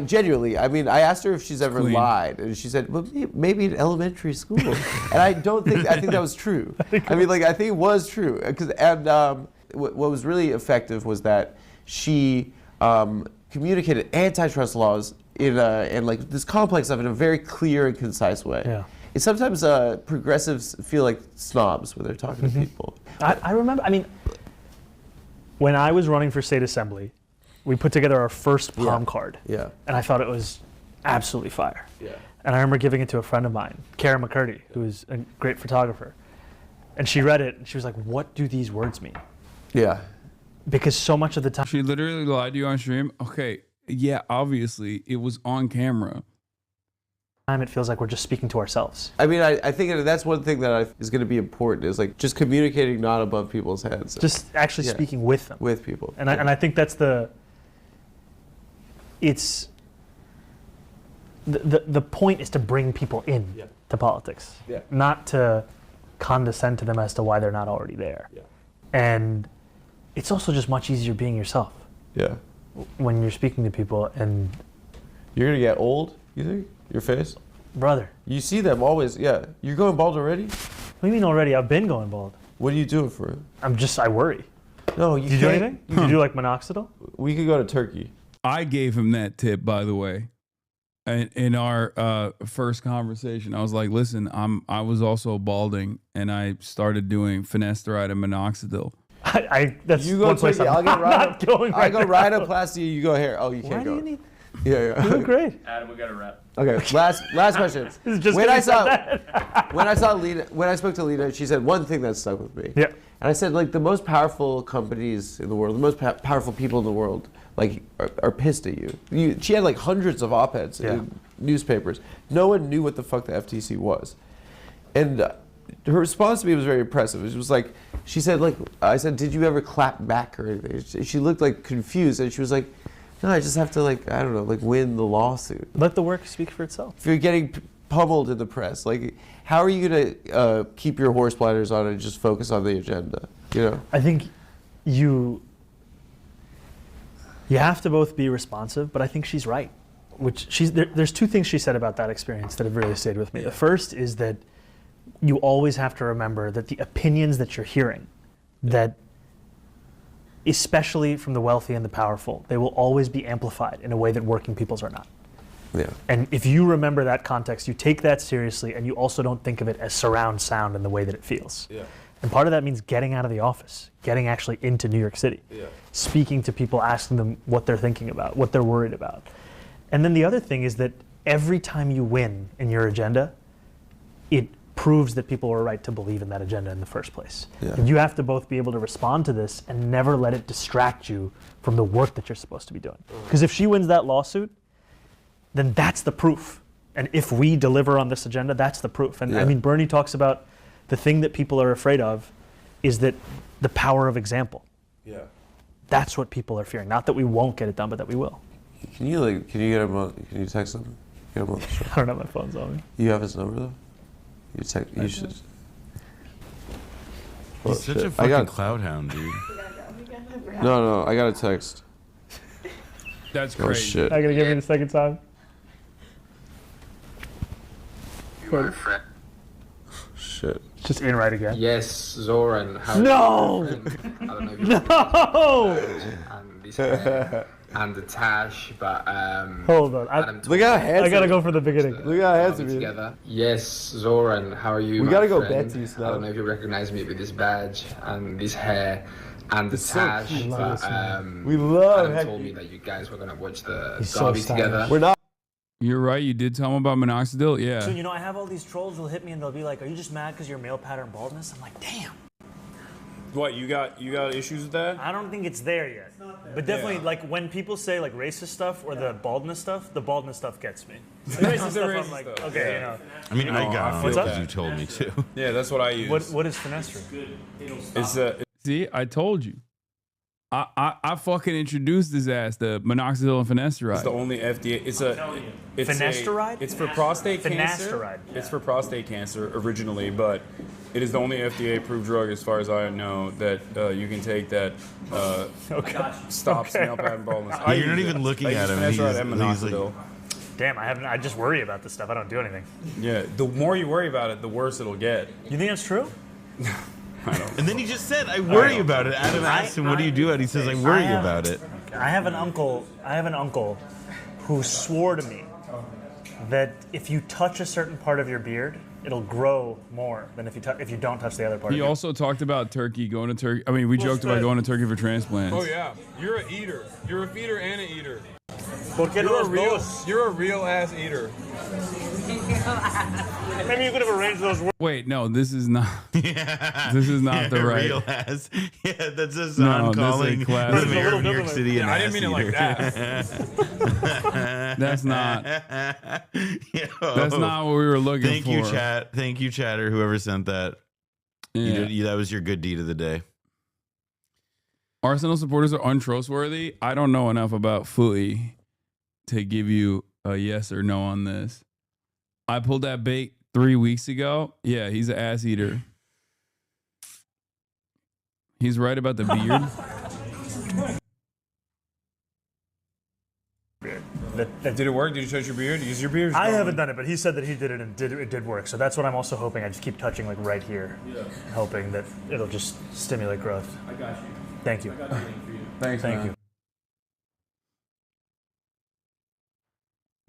asked her if she's ever lied, and she said, well, maybe in elementary school. And I think that was true. I think it was true. What was really effective was that she communicated antitrust laws in like this complex stuff in a very clear and concise way. Yeah. And sometimes progressives feel like snobs when they're talking to people. I remember, when I was running for state assembly, we put together our first palm card. Yeah. And I thought it was absolutely fire. Yeah. And I remember giving it to a friend of mine, Kara McCurdy, who is a great photographer. And she read it and she was like, what do these words mean? Yeah. Because so much of the time. She literally lied to you on stream? Okay. Yeah, obviously, it was on camera. It feels like we're just speaking to ourselves. I mean, I think that's one thing that is going to be important is like just communicating not above people's heads. Just actually speaking with them. With people. And I think that's the point is to bring people in to politics. Yeah. Not to condescend to them as to why they're not already there. Yeah. And it's also just much easier being yourself. Yeah. When you're speaking to people and you're gonna get old, you think? Your face? Brother. You see them always, yeah. You're going bald already? What do you mean already? I've been going bald. What are you doing for it? I worry. No, you Did you do anything? Did you do like minoxidil? We could go to Turkey. I gave him that tip, by the way. In our first conversation, I was like, listen, I was also balding and I started doing finasteride and minoxidil. That's you go one place Turkey, I'll get not going right I go rhinoplasty, you go hair. Oh, you can't go. Why do you need? Yeah. You look great. Adam, we got a wrap. Okay, last question. This is just when I saw Lena, when I spoke to Lena, she said one thing that stuck with me. Yeah. And I said, like, the most powerful companies in the world, the most powerful people in the world, like, are pissed at you. She had like hundreds of op-eds in newspapers. No one knew what the fuck the FTC was, and her response to me was very impressive. It was like, she said, like, I said, did you ever clap back or anything? She looked like confused, and she was like, no, I just have to, like, I don't know, like, win the lawsuit. Let the work speak for itself. If you're getting pummeled in the press, like, how are you gonna keep your horse blinders on and just focus on the agenda? You know? I think you have to both be responsive, but I think she's right. There's two things she said about that experience that have really stayed with me. The first is that you always have to remember that the opinions that you're hearing, that especially from the wealthy and the powerful, they will always be amplified in a way that working people's are not. Yeah. And if you remember that context, you take that seriously, and you also don't think of it as surround sound in the way that it feels. Yeah. And part of that means getting out of the office, getting actually into New York City, speaking to people, asking them what they're thinking about, what they're worried about. And then the other thing is that every time you win in your agenda, it proves that people were right to believe in that agenda in the first place. Yeah. And you have to both be able to respond to this and never let it distract you from the work that you're supposed to be doing. Because if she wins that lawsuit, then that's the proof. And if we deliver on this agenda, that's the proof. And I mean, Bernie talks about the thing that people are afraid of is that the power of example. Yeah. That's what people are fearing. Not that we won't get it done, but that we will. Can you get him on, can you text him? Get him on the show. I don't have my phone's on me. You have his number though? You should. He's such a fucking cloud hound, dude. No, I got a text. That's Oh crazy. shit. I gotta give me the second time. Shit. Just in right again. Yes, Zoran. How No! I don't know if you No! and this and the Tash, but Hold on. Adam Look how handsome. I gotta go for the beginning. Look how handsome he is. together. Yes, Zoran. How are you? We my gotta go friend? Betsy's I now. don't know if you recognize me with this badge and this hair and the so Tash, cute. but We love Adam Hecky. told me that you guys were gonna watch the He's so derby stylish. together. We're not. You're right. You did tell him about minoxidil. Yeah. So, you know, I have all these trolls who'll hit me and they'll be like, are you just mad because you're male pattern baldness? I'm like, damn. What you got issues with that? I don't think it's there yet. But definitely, like when people say like racist stuff or the baldness stuff gets me. The racist stuff, I'm like, okay, you know. I mean, I got it What's because up? you told me to. Yeah, that's what I use. What is finasteride? It's see, I told you. I fucking introduced his ass to minoxidil and finasteride. It's the only FDA. It's Finasteride? It's for prostate cancer. Finasteride. It's for prostate cancer originally, but it is the only FDA-approved drug, as far as I know, that you can take that stops male pattern baldness. You're not even looking at him. He's minoxidil. Damn, I just worry about this stuff. I don't do anything. Yeah, the more you worry about it, the worse it'll get. You think that's true? And then he just said, "I worry about it." Adam asked him, "What do you do?" And he says, "I worry about it." I have an uncle who swore to me that if you touch a certain part of your beard, it'll grow more than if you don't touch the other part. He also talked about Turkey, going to Turkey. I mean, we joked about going to Turkey for transplants. Oh yeah, you're an eater. You're a feeder and an eater. You're a real ass eater. Maybe you could have arranged those words. Wait, no, this is not. This is not the right. Real ass. Yeah, that's a song calling the mayor of New York City an I didn't ass mean it like eater. that. That's not. That's not what we were looking Thank for. you, chat. Thank you, chatter. Whoever sent that. Yeah. That was your good deed of the day. Arsenal supporters are untrustworthy. I don't know enough about footy to give you a yes or no on this. I pulled that bait 3 weeks ago. Yeah, he's an ass eater. He's right about the beard. Did it work? Did you touch your beard? Use your beard? I haven't done it, but he said that he did it and it did work. So that's what I'm also hoping. I just keep touching like right here, hoping that it'll just stimulate growth. I got you. Thank you. I got the link for you. Thanks, Thank man. you.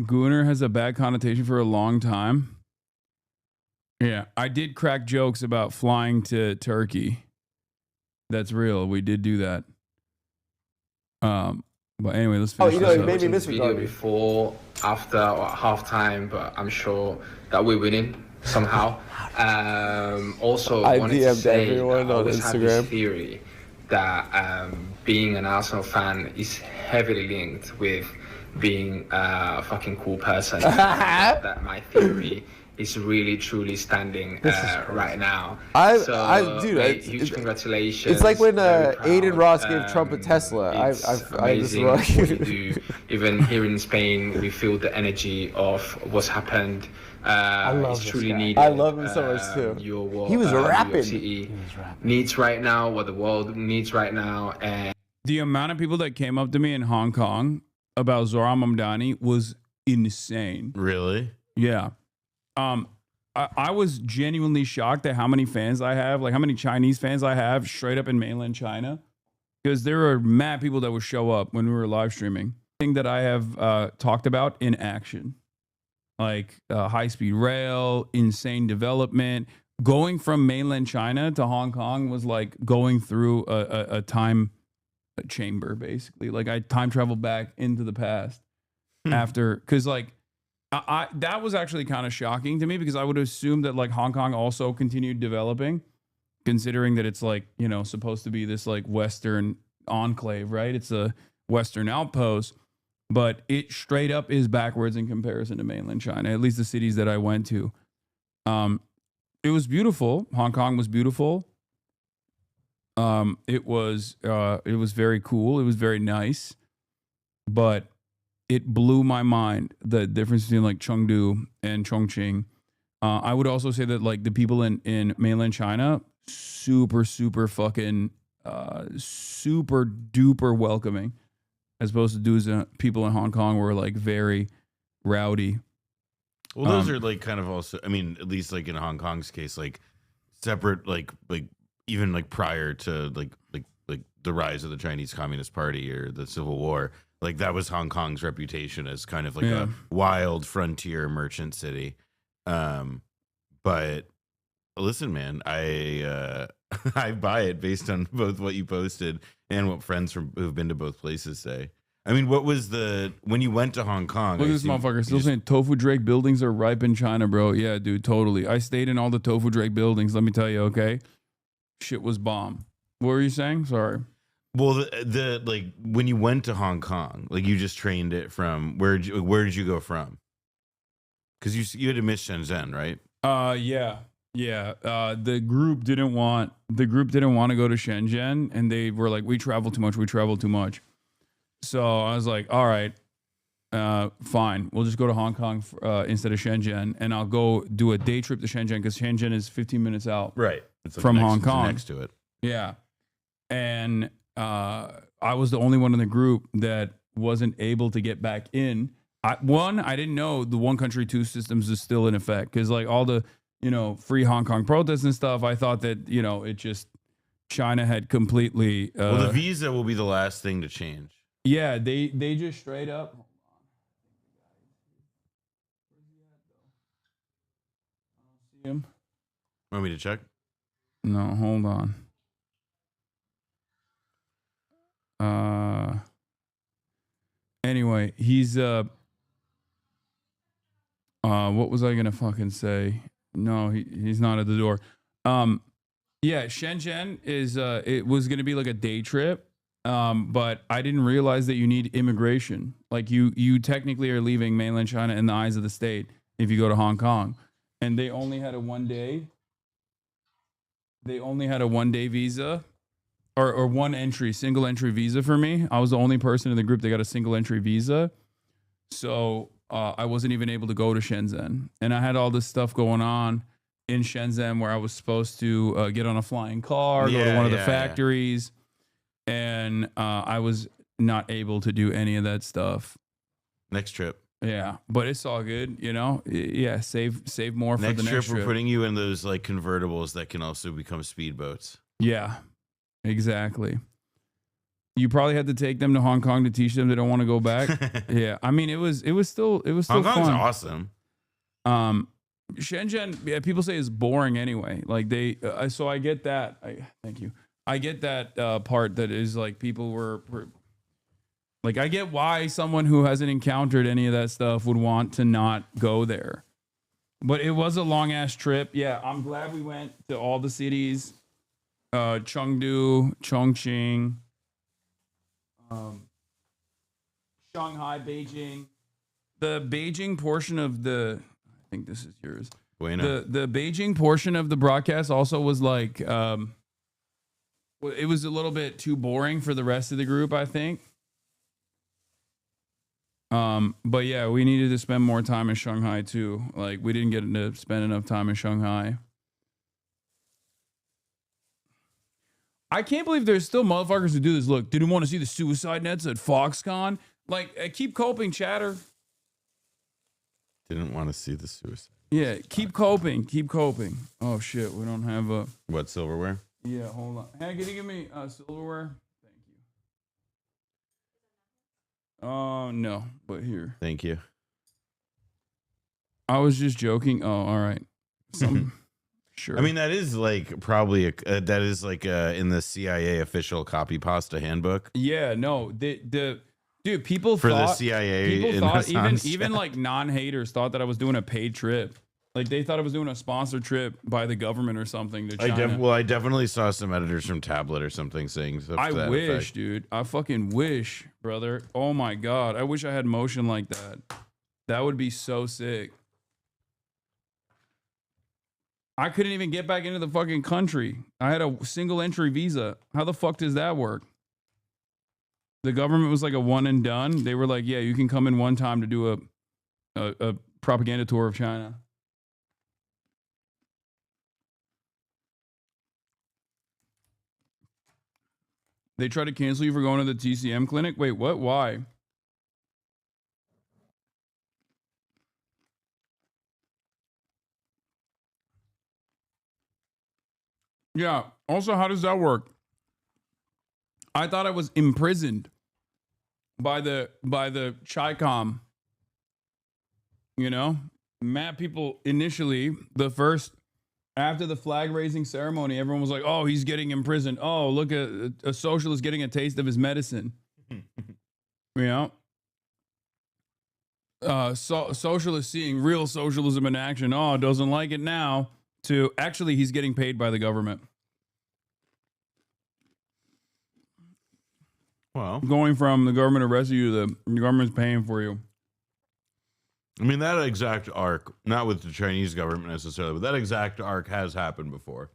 Gooner has a bad connotation for a long time. Yeah, I did crack jokes about flying to Turkey. That's real. We did do that. But anyway, let's finish. You know, it made me miss video before, after, or at halftime, but I'm sure that we're winning somehow. Also, I wanted to DM'd say everyone I on always had Instagram. this theory that being an Arsenal fan is heavily linked with being a fucking cool person. That my theory is really truly standing right now. Dude, huge congratulations. It's like when Very proud. Aiden Ross gave Trump a Tesla. I Amazing what you do. Even here in Spain, we feel the energy of what's happened. love it's this truly guy. needed. I love him so much too. He was rapping. New York City needs right now, what the world needs right now, and The amount of people that came up to me in Hong Kong about Zohran Mamdani was insane. Really? Yeah. I was genuinely shocked at how many fans I have, like how many Chinese fans I have straight up in mainland China. Because there are mad people that would show up when we were live streaming. Thing that I have talked about in action. Like high-speed rail, insane development. Going from mainland China to Hong Kong was like going through a time chamber, basically. Like I time traveled back into the past after, because like I that was actually kind of shocking to me, because I would assume that like Hong Kong also continued developing, considering that it's like, you know, supposed to be this like Western enclave, right? It's a Western outpost, but it straight up is backwards in comparison to mainland China, at least the cities that I went to. It was beautiful. Hong Kong was beautiful. It was very cool. It was very nice, but it blew my mind, the difference between like Chengdu and Chongqing. I would also say that like the people in mainland China, super fucking super duper welcoming, as opposed to dudes people in Hong Kong were like very rowdy. Well, those are like kind of also, I mean, at least like in Hong Kong's case, like separate, like even like prior to like the rise of the Chinese Communist Party or the Civil War, like that was Hong Kong's reputation as kind of like a wild frontier merchant city. But listen, man, I buy it based on both what you posted and what friends who've been to both places say. I mean, what was when you went to Hong Kong? Look at this motherfucker still saying Tofu Drake buildings are ripe in China, bro. Yeah, dude, totally. I stayed in all the Tofu Drake buildings. Let me tell you, okay? Shit was bomb. What were you saying? Sorry. Well, the like when you went to Hong Kong, like you just trained it from where did you go from? Because you had to miss Shenzhen, right? Yeah. The group didn't want to go to Shenzhen, and they were like, we travel too much. So I was like, all right, fine, we'll just go to Hong Kong instead of Shenzhen, and I'll go do a day trip to Shenzhen because Shenzhen is 15 minutes out, Right, it's like from Hong Kong, next to it. Yeah, and I was the only one in the group that wasn't able to get back in. I didn't know the one country, two systems is still in effect because like all the free Hong Kong protests and stuff. I thought that it just China had completely. Well, the visa will be the last thing to change. Yeah, they just straight up. See him? Want me to check? No, hold on. Anyway, he's what was I gonna fucking say? No, he's not at the door. Yeah, Shenzhen is it was gonna be like a day trip. But I didn't realize that you need immigration. Like you technically are leaving mainland China in the eyes of the state if you go to Hong Kong. And they only had a 1 day. They only had a 1 day visa or single entry visa for me. I was the only person in the group that got a single entry visa. So I wasn't even able to go to Shenzhen. And I had all this stuff going on in Shenzhen where I was supposed to get on a flying car, go to one of the factories. And I was not able to do any of that stuff. Next trip. Yeah, but it's all good, Yeah, save more for the next trip. We're putting you in those like convertibles that can also become speedboats. Yeah, exactly. You probably had to take them to Hong Kong to teach them they don't want to go back. Yeah, I mean it was still Hong Kong's fun. Awesome. Shenzhen, yeah, people say is boring anyway. Like so I get that. Thank you. I get that part that is like people were like, I get why someone who hasn't encountered any of that stuff would want to not go there. But it was a long ass trip. Yeah, I'm glad we went to all the cities. Chengdu, Chongqing, Shanghai, Beijing. The Beijing portion of I think this is yours. Bueno. The Beijing portion of the broadcast also was like, it was a little bit too boring for the rest of the group, I think. But yeah, we needed to spend more time in Shanghai too. Like we didn't get to spend enough time in Shanghai. I can't believe there's still motherfuckers who do this. Look, didn't want to see the suicide nets at Foxconn. Like, keep coping, chatter. Didn't want to see the suicide. Yeah, keep coping. Oh shit, we don't have a what, silverware? Yeah, hold on. Hey, can you give me silverware? Thank you. Oh no, but here. Thank you. I was just joking. Oh, all right. Sure. I mean, that is like probably that is like in the CIA official copy pasta handbook. Yeah, no, the dude, people for thought, the CIA. People thought even like non-haters thought that I was doing a paid trip. Like they thought I was doing a sponsored trip by the government or something to China. I definitely saw some editors from Tablet or something saying stuff I to that wish, effect. dude. I fucking wish, brother. Oh my god, I wish I had motion like that. That would be so sick. I couldn't even get back into the fucking country. I had a single entry visa. How the fuck does that work? The government was like a one and done. They were like, yeah, you can come in one time to do a propaganda tour of China. They tried to cancel you for going to the TCM clinic? Wait, what? Why? Yeah. Also, how does that work? I thought I was imprisoned by the Chi-Com. You know, mad people initially, after the flag raising ceremony, everyone was like, "Oh, he's getting imprisoned. Oh, look at a socialist getting a taste of his medicine." You know, socialists seeing real socialism in action. Oh, doesn't like it now. To actually, he's getting paid by the government. Well, going from the government arrested you to the government's paying for you. I mean, that exact arc, not with the Chinese government necessarily, but that exact arc has happened before.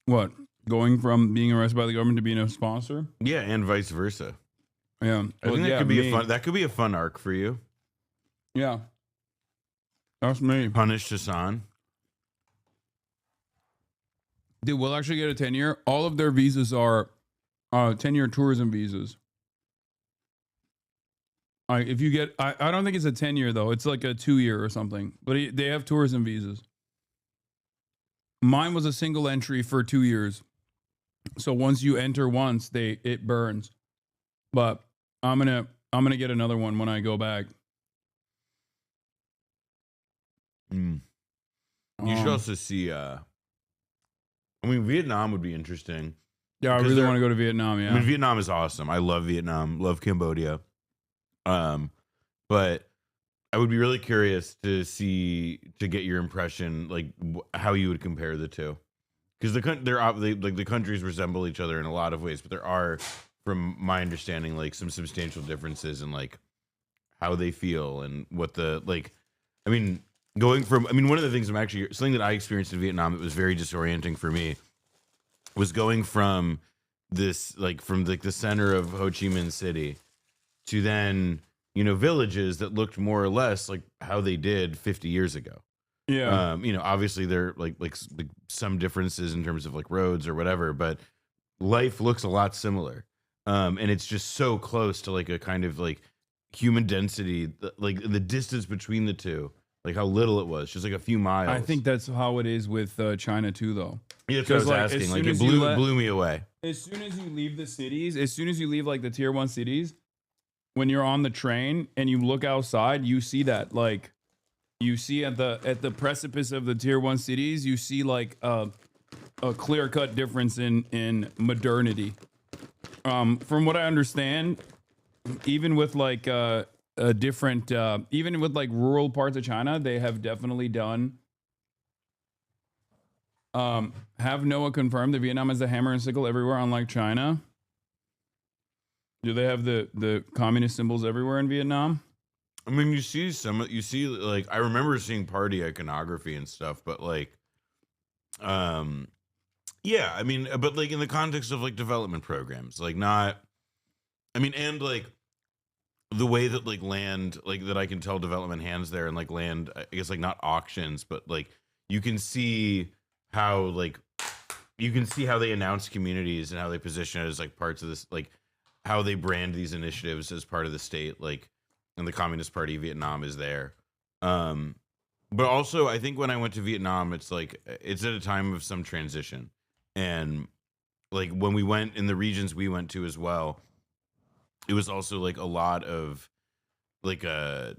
What? Going from being arrested by the government to being a sponsor? Yeah, and vice versa. Yeah. I think that could be a fun arc for you. Yeah. That's me. Punished Hasan. Dude, we'll actually get a 10-year. All of their visas are 10-year tourism visas. If you get, I don't think it's a 10-year though. It's like a 2-year or something. But they have tourism visas. Mine was a single entry for 2 years. So once you enter once, it burns. But I'm gonna get another one when I go back. You should also see. I mean, Vietnam would be interesting. Yeah, I really want to go to Vietnam. Yeah, I mean, Vietnam is awesome. I love Vietnam. Love Cambodia. But I would be really curious to get your impression, like how you would compare the two, because the countries resemble each other in a lot of ways, but there are, from my understanding, like some substantial differences in like how they feel and what the like. I mean, one of the things something that I experienced in Vietnam that was very disorienting for me was going from the center of Ho Chi Minh City to then, villages that looked more or less like how they did 50 years ago. Yeah. Obviously there are like some differences in terms of like roads or whatever, but life looks a lot similar. And it's just so close to like a kind of like human density, like the distance between the two, like how little it was, just like a few miles. I think that's how it is with China too, though. Yeah, that's what I was asking. Like it blew me away. As soon as you leave the cities, as soon as you leave like the tier 1 cities, when you're on the train and you look outside, you see that, like, you see at the precipice of the tier 1 cities, you see like a clear-cut difference in modernity. From what I understand, even with like even with like rural parts of China, they have definitely done. Have Noah confirmed that Vietnam has the hammer and sickle everywhere, unlike China? Do they have the communist symbols everywhere in Vietnam? I mean, you see like, I remember seeing party iconography and stuff, but like, yeah, I mean, but like in the context of like development programs, like not, I mean, and like the way that like land, like that I can tell development hands there and like land, I guess like not auctions, but like you can see how they announce communities and how they position it as like parts of this, like how they brand these initiatives as part of the state, like, and the Communist Party of Vietnam is there. But also I think when I went to Vietnam, it's like, it's at a time of some transition. And like when we went in the regions we went to as well, it was also like a lot of like it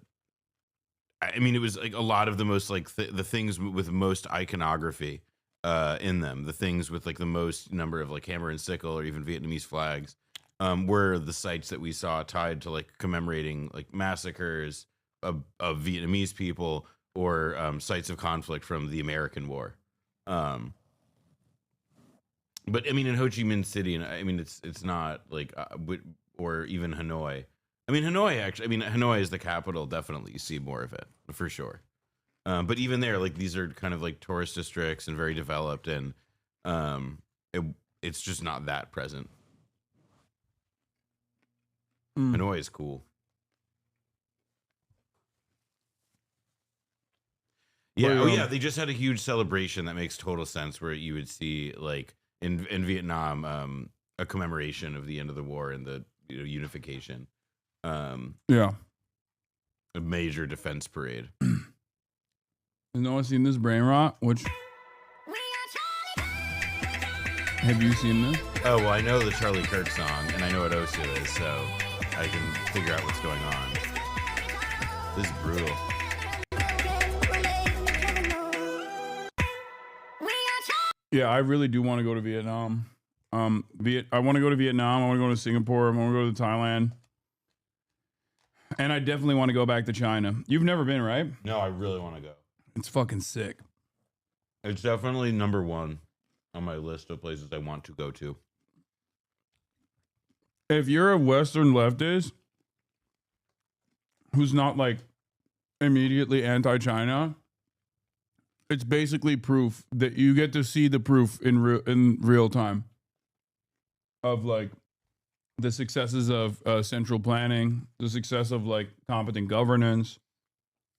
was like a lot of the most like the things with most iconography in them, the things with like the most number of like hammer and sickle or even Vietnamese flags, were the sites that we saw tied to like commemorating like massacres of Vietnamese people or sites of conflict from the American War. But I mean, in Ho Chi Minh City, and I mean, it's not like, or even Hanoi. I mean, Hanoi is the capital. Definitely, you see more of it for sure. But even there, like these are kind of like tourist districts and very developed, and it's just not that present. Hanoi is cool. Yeah, yeah. They just had a huge celebration that makes total sense, where you would see like in Vietnam a commemoration of the end of the war and the unification. Yeah, a major defense parade. Has no one seen this brain rot? Have you seen this? Oh, well, I know the Charlie Kirk song, and I know what Osu is, so I can figure out what's going on. This is brutal. Yeah, I really do want to go to Vietnam. I want to go to Vietnam. I want to go to Singapore. I want to go to Thailand. And I definitely want to go back to China. You've never been, right? No, I really want to go. It's fucking sick. It's definitely number one on my list of places I want to go to. if you're a Western leftist who's not like immediately anti-China, it's basically proof that you get to see the proof in real time of like the successes of central planning, the success of like competent governance,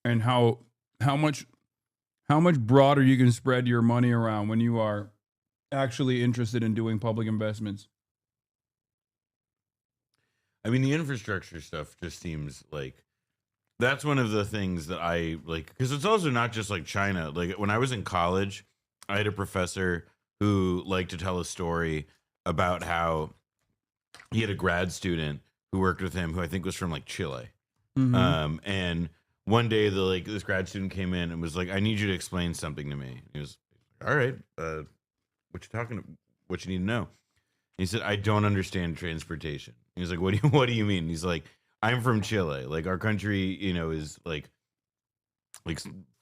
and how much broader you can spread your money around when you are actually interested in doing public investments. I mean, the infrastructure stuff just seems like that's one of the things that I like, because it's also not just like China. Like when I was in college, I had a professor who liked to tell a story about how he had a grad student who worked with him who I think was from like Chile. Mm-hmm. And one day this grad student came in and was like, I need you to explain something to me. He was all right. What you need to know? He said, I don't understand transportation. He was like, what do you mean? He's like, I'm from Chile. Like our country, is like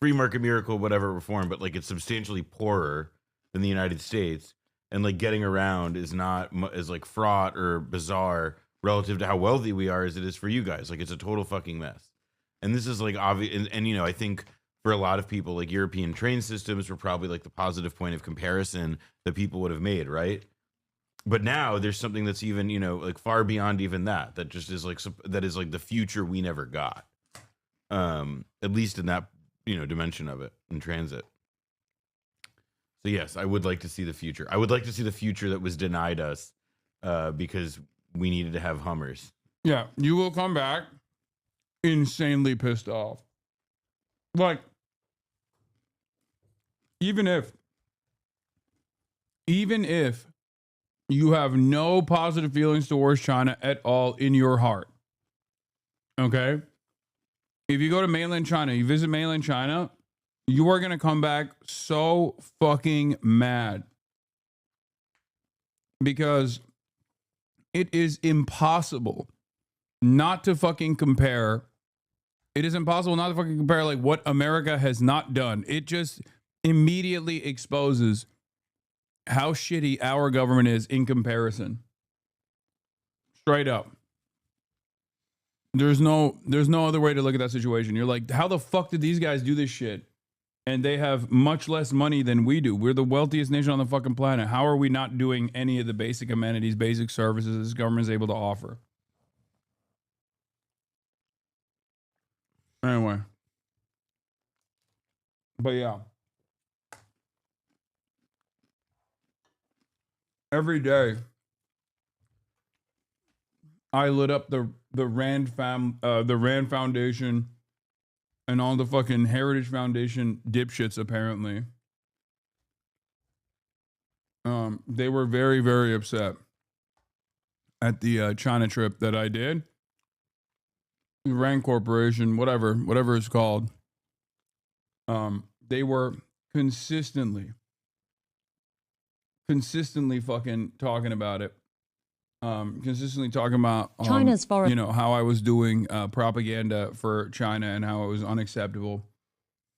free market miracle, whatever reform, but like it's substantially poorer than the United States. And like getting around is not as like fraught or bizarre relative to how wealthy we are as it is for you guys. Like it's a total fucking mess. And this is like obvious. And I think for a lot of people, like European train systems were probably like the positive point of comparison that people would have made. Right. But now there's something that's even, like far beyond even that just is like, that is like the future we never got. At least in that, dimension of it in transit. So yes, I would like to see the future. I would like to see the future that was denied us because we needed to have Hummers. Yeah, you will come back insanely pissed off. Like, even if you have no positive feelings towards China at all in your heart, okay? If you go to mainland China, you visit mainland China, you are going to come back so fucking mad because it is impossible not to fucking compare. It is impossible not to fucking compare like what America has not done. It just immediately exposes how shitty our government is in comparison. Straight up. There's no other way to look at that situation. You're like, how the fuck did these guys do this shit? And they have much less money than we do. We're the wealthiest nation on the fucking planet. How are we not doing any of the basic amenities, basic services this government is able to offer? Anyway. But yeah. Every day, I lit up the Rand Foundation and all the fucking Heritage Foundation dipshits. Apparently, they were very, very upset at the China trip that I did. The Rand Corporation, whatever it's called. They were consistently fucking talking about it. Consistently talking about China's foreign, how I was doing propaganda for China and how it was unacceptable.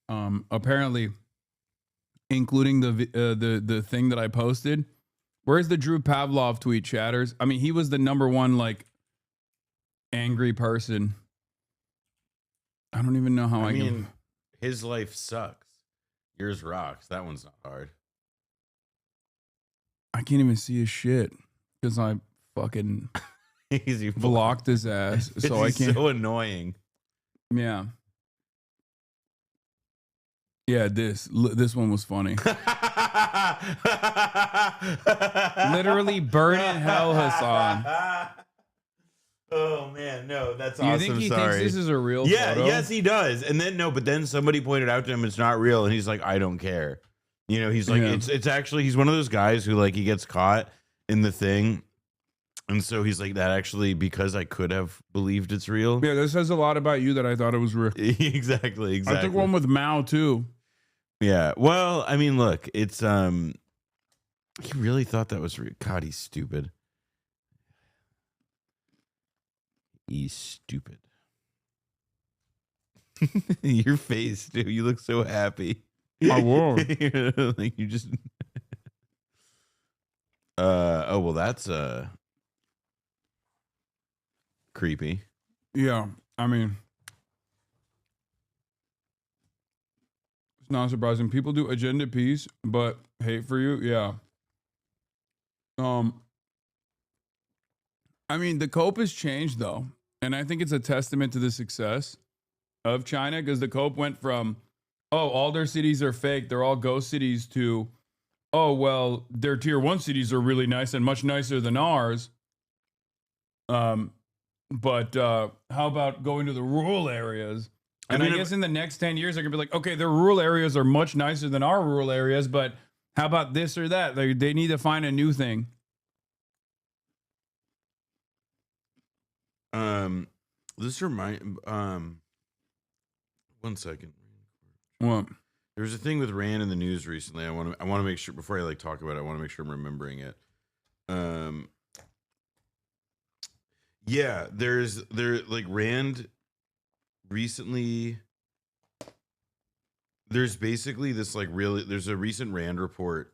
Apparently, including the thing that I posted. Where's the Drew Pavlov tweet, chatters? I mean, he was the number one like angry person. I don't even know how I mean, his life sucks. Yours rocks. That one's not hard. I can't even see his shit because I fucking blocked his ass. So I can't. So annoying. Yeah. Yeah, this one was funny. Literally burn in hell, Hasan. Oh man, no, that's awesome. You think he thinks this is a real photo? Yes, he does. And then but then somebody pointed out to him it's not real, and he's like, I don't care. He's like, it's actually, he's one of those guys who like he gets caught in the thing. And so he's like, that actually, because I could have believed it's real. Yeah, this says a lot about you that I thought it was real. Exactly. I took one with Mao too. Yeah. Well, I mean, look, it's he really thought that was real. God, he's stupid. He's stupid. Your face, dude. You look so happy. I will. Like you just. Oh well, that's creepy. Yeah, I mean, it's not surprising. People do agenda peace, but hate for you, yeah. I mean, the cope has changed though, and I think it's a testament to the success of China because the cope went from, oh, all their cities are fake, they're all ghost cities, to, oh, well, their tier 1 cities are really nice and much nicer than ours. But how about going to the rural areas? And I guess in the next 10 years, they're going to be like, okay, their rural areas are much nicer than our rural areas, but how about this or that? They need to find a new thing. This remind one second. What? There was a thing with Rand in the news recently. I want to make sure before I like talk about it, I want to make sure I'm remembering it. Yeah, there like Rand recently. There's basically this like there's a recent Rand report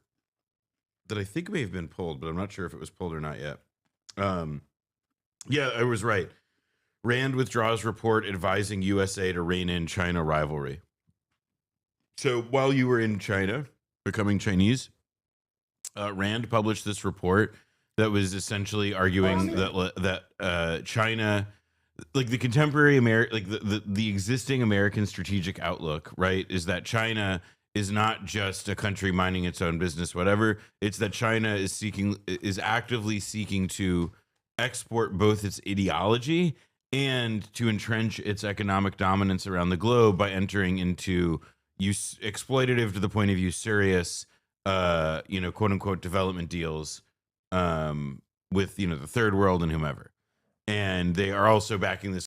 that I think may have been pulled, but I'm not sure if it was pulled or not yet. Yeah, I was right. Rand withdraws report advising USA to rein in China rivalry. So while you were in China, becoming Chinese, Rand published this report that was essentially arguing that China, like the contemporary the existing American strategic outlook, right, is that China is not just a country minding its own business, whatever. It's that China is actively seeking to export both its ideology and to entrench its economic dominance around the globe by entering into exploitative to the point of usurious, quote unquote development deals with the third world and whomever. And they are also backing this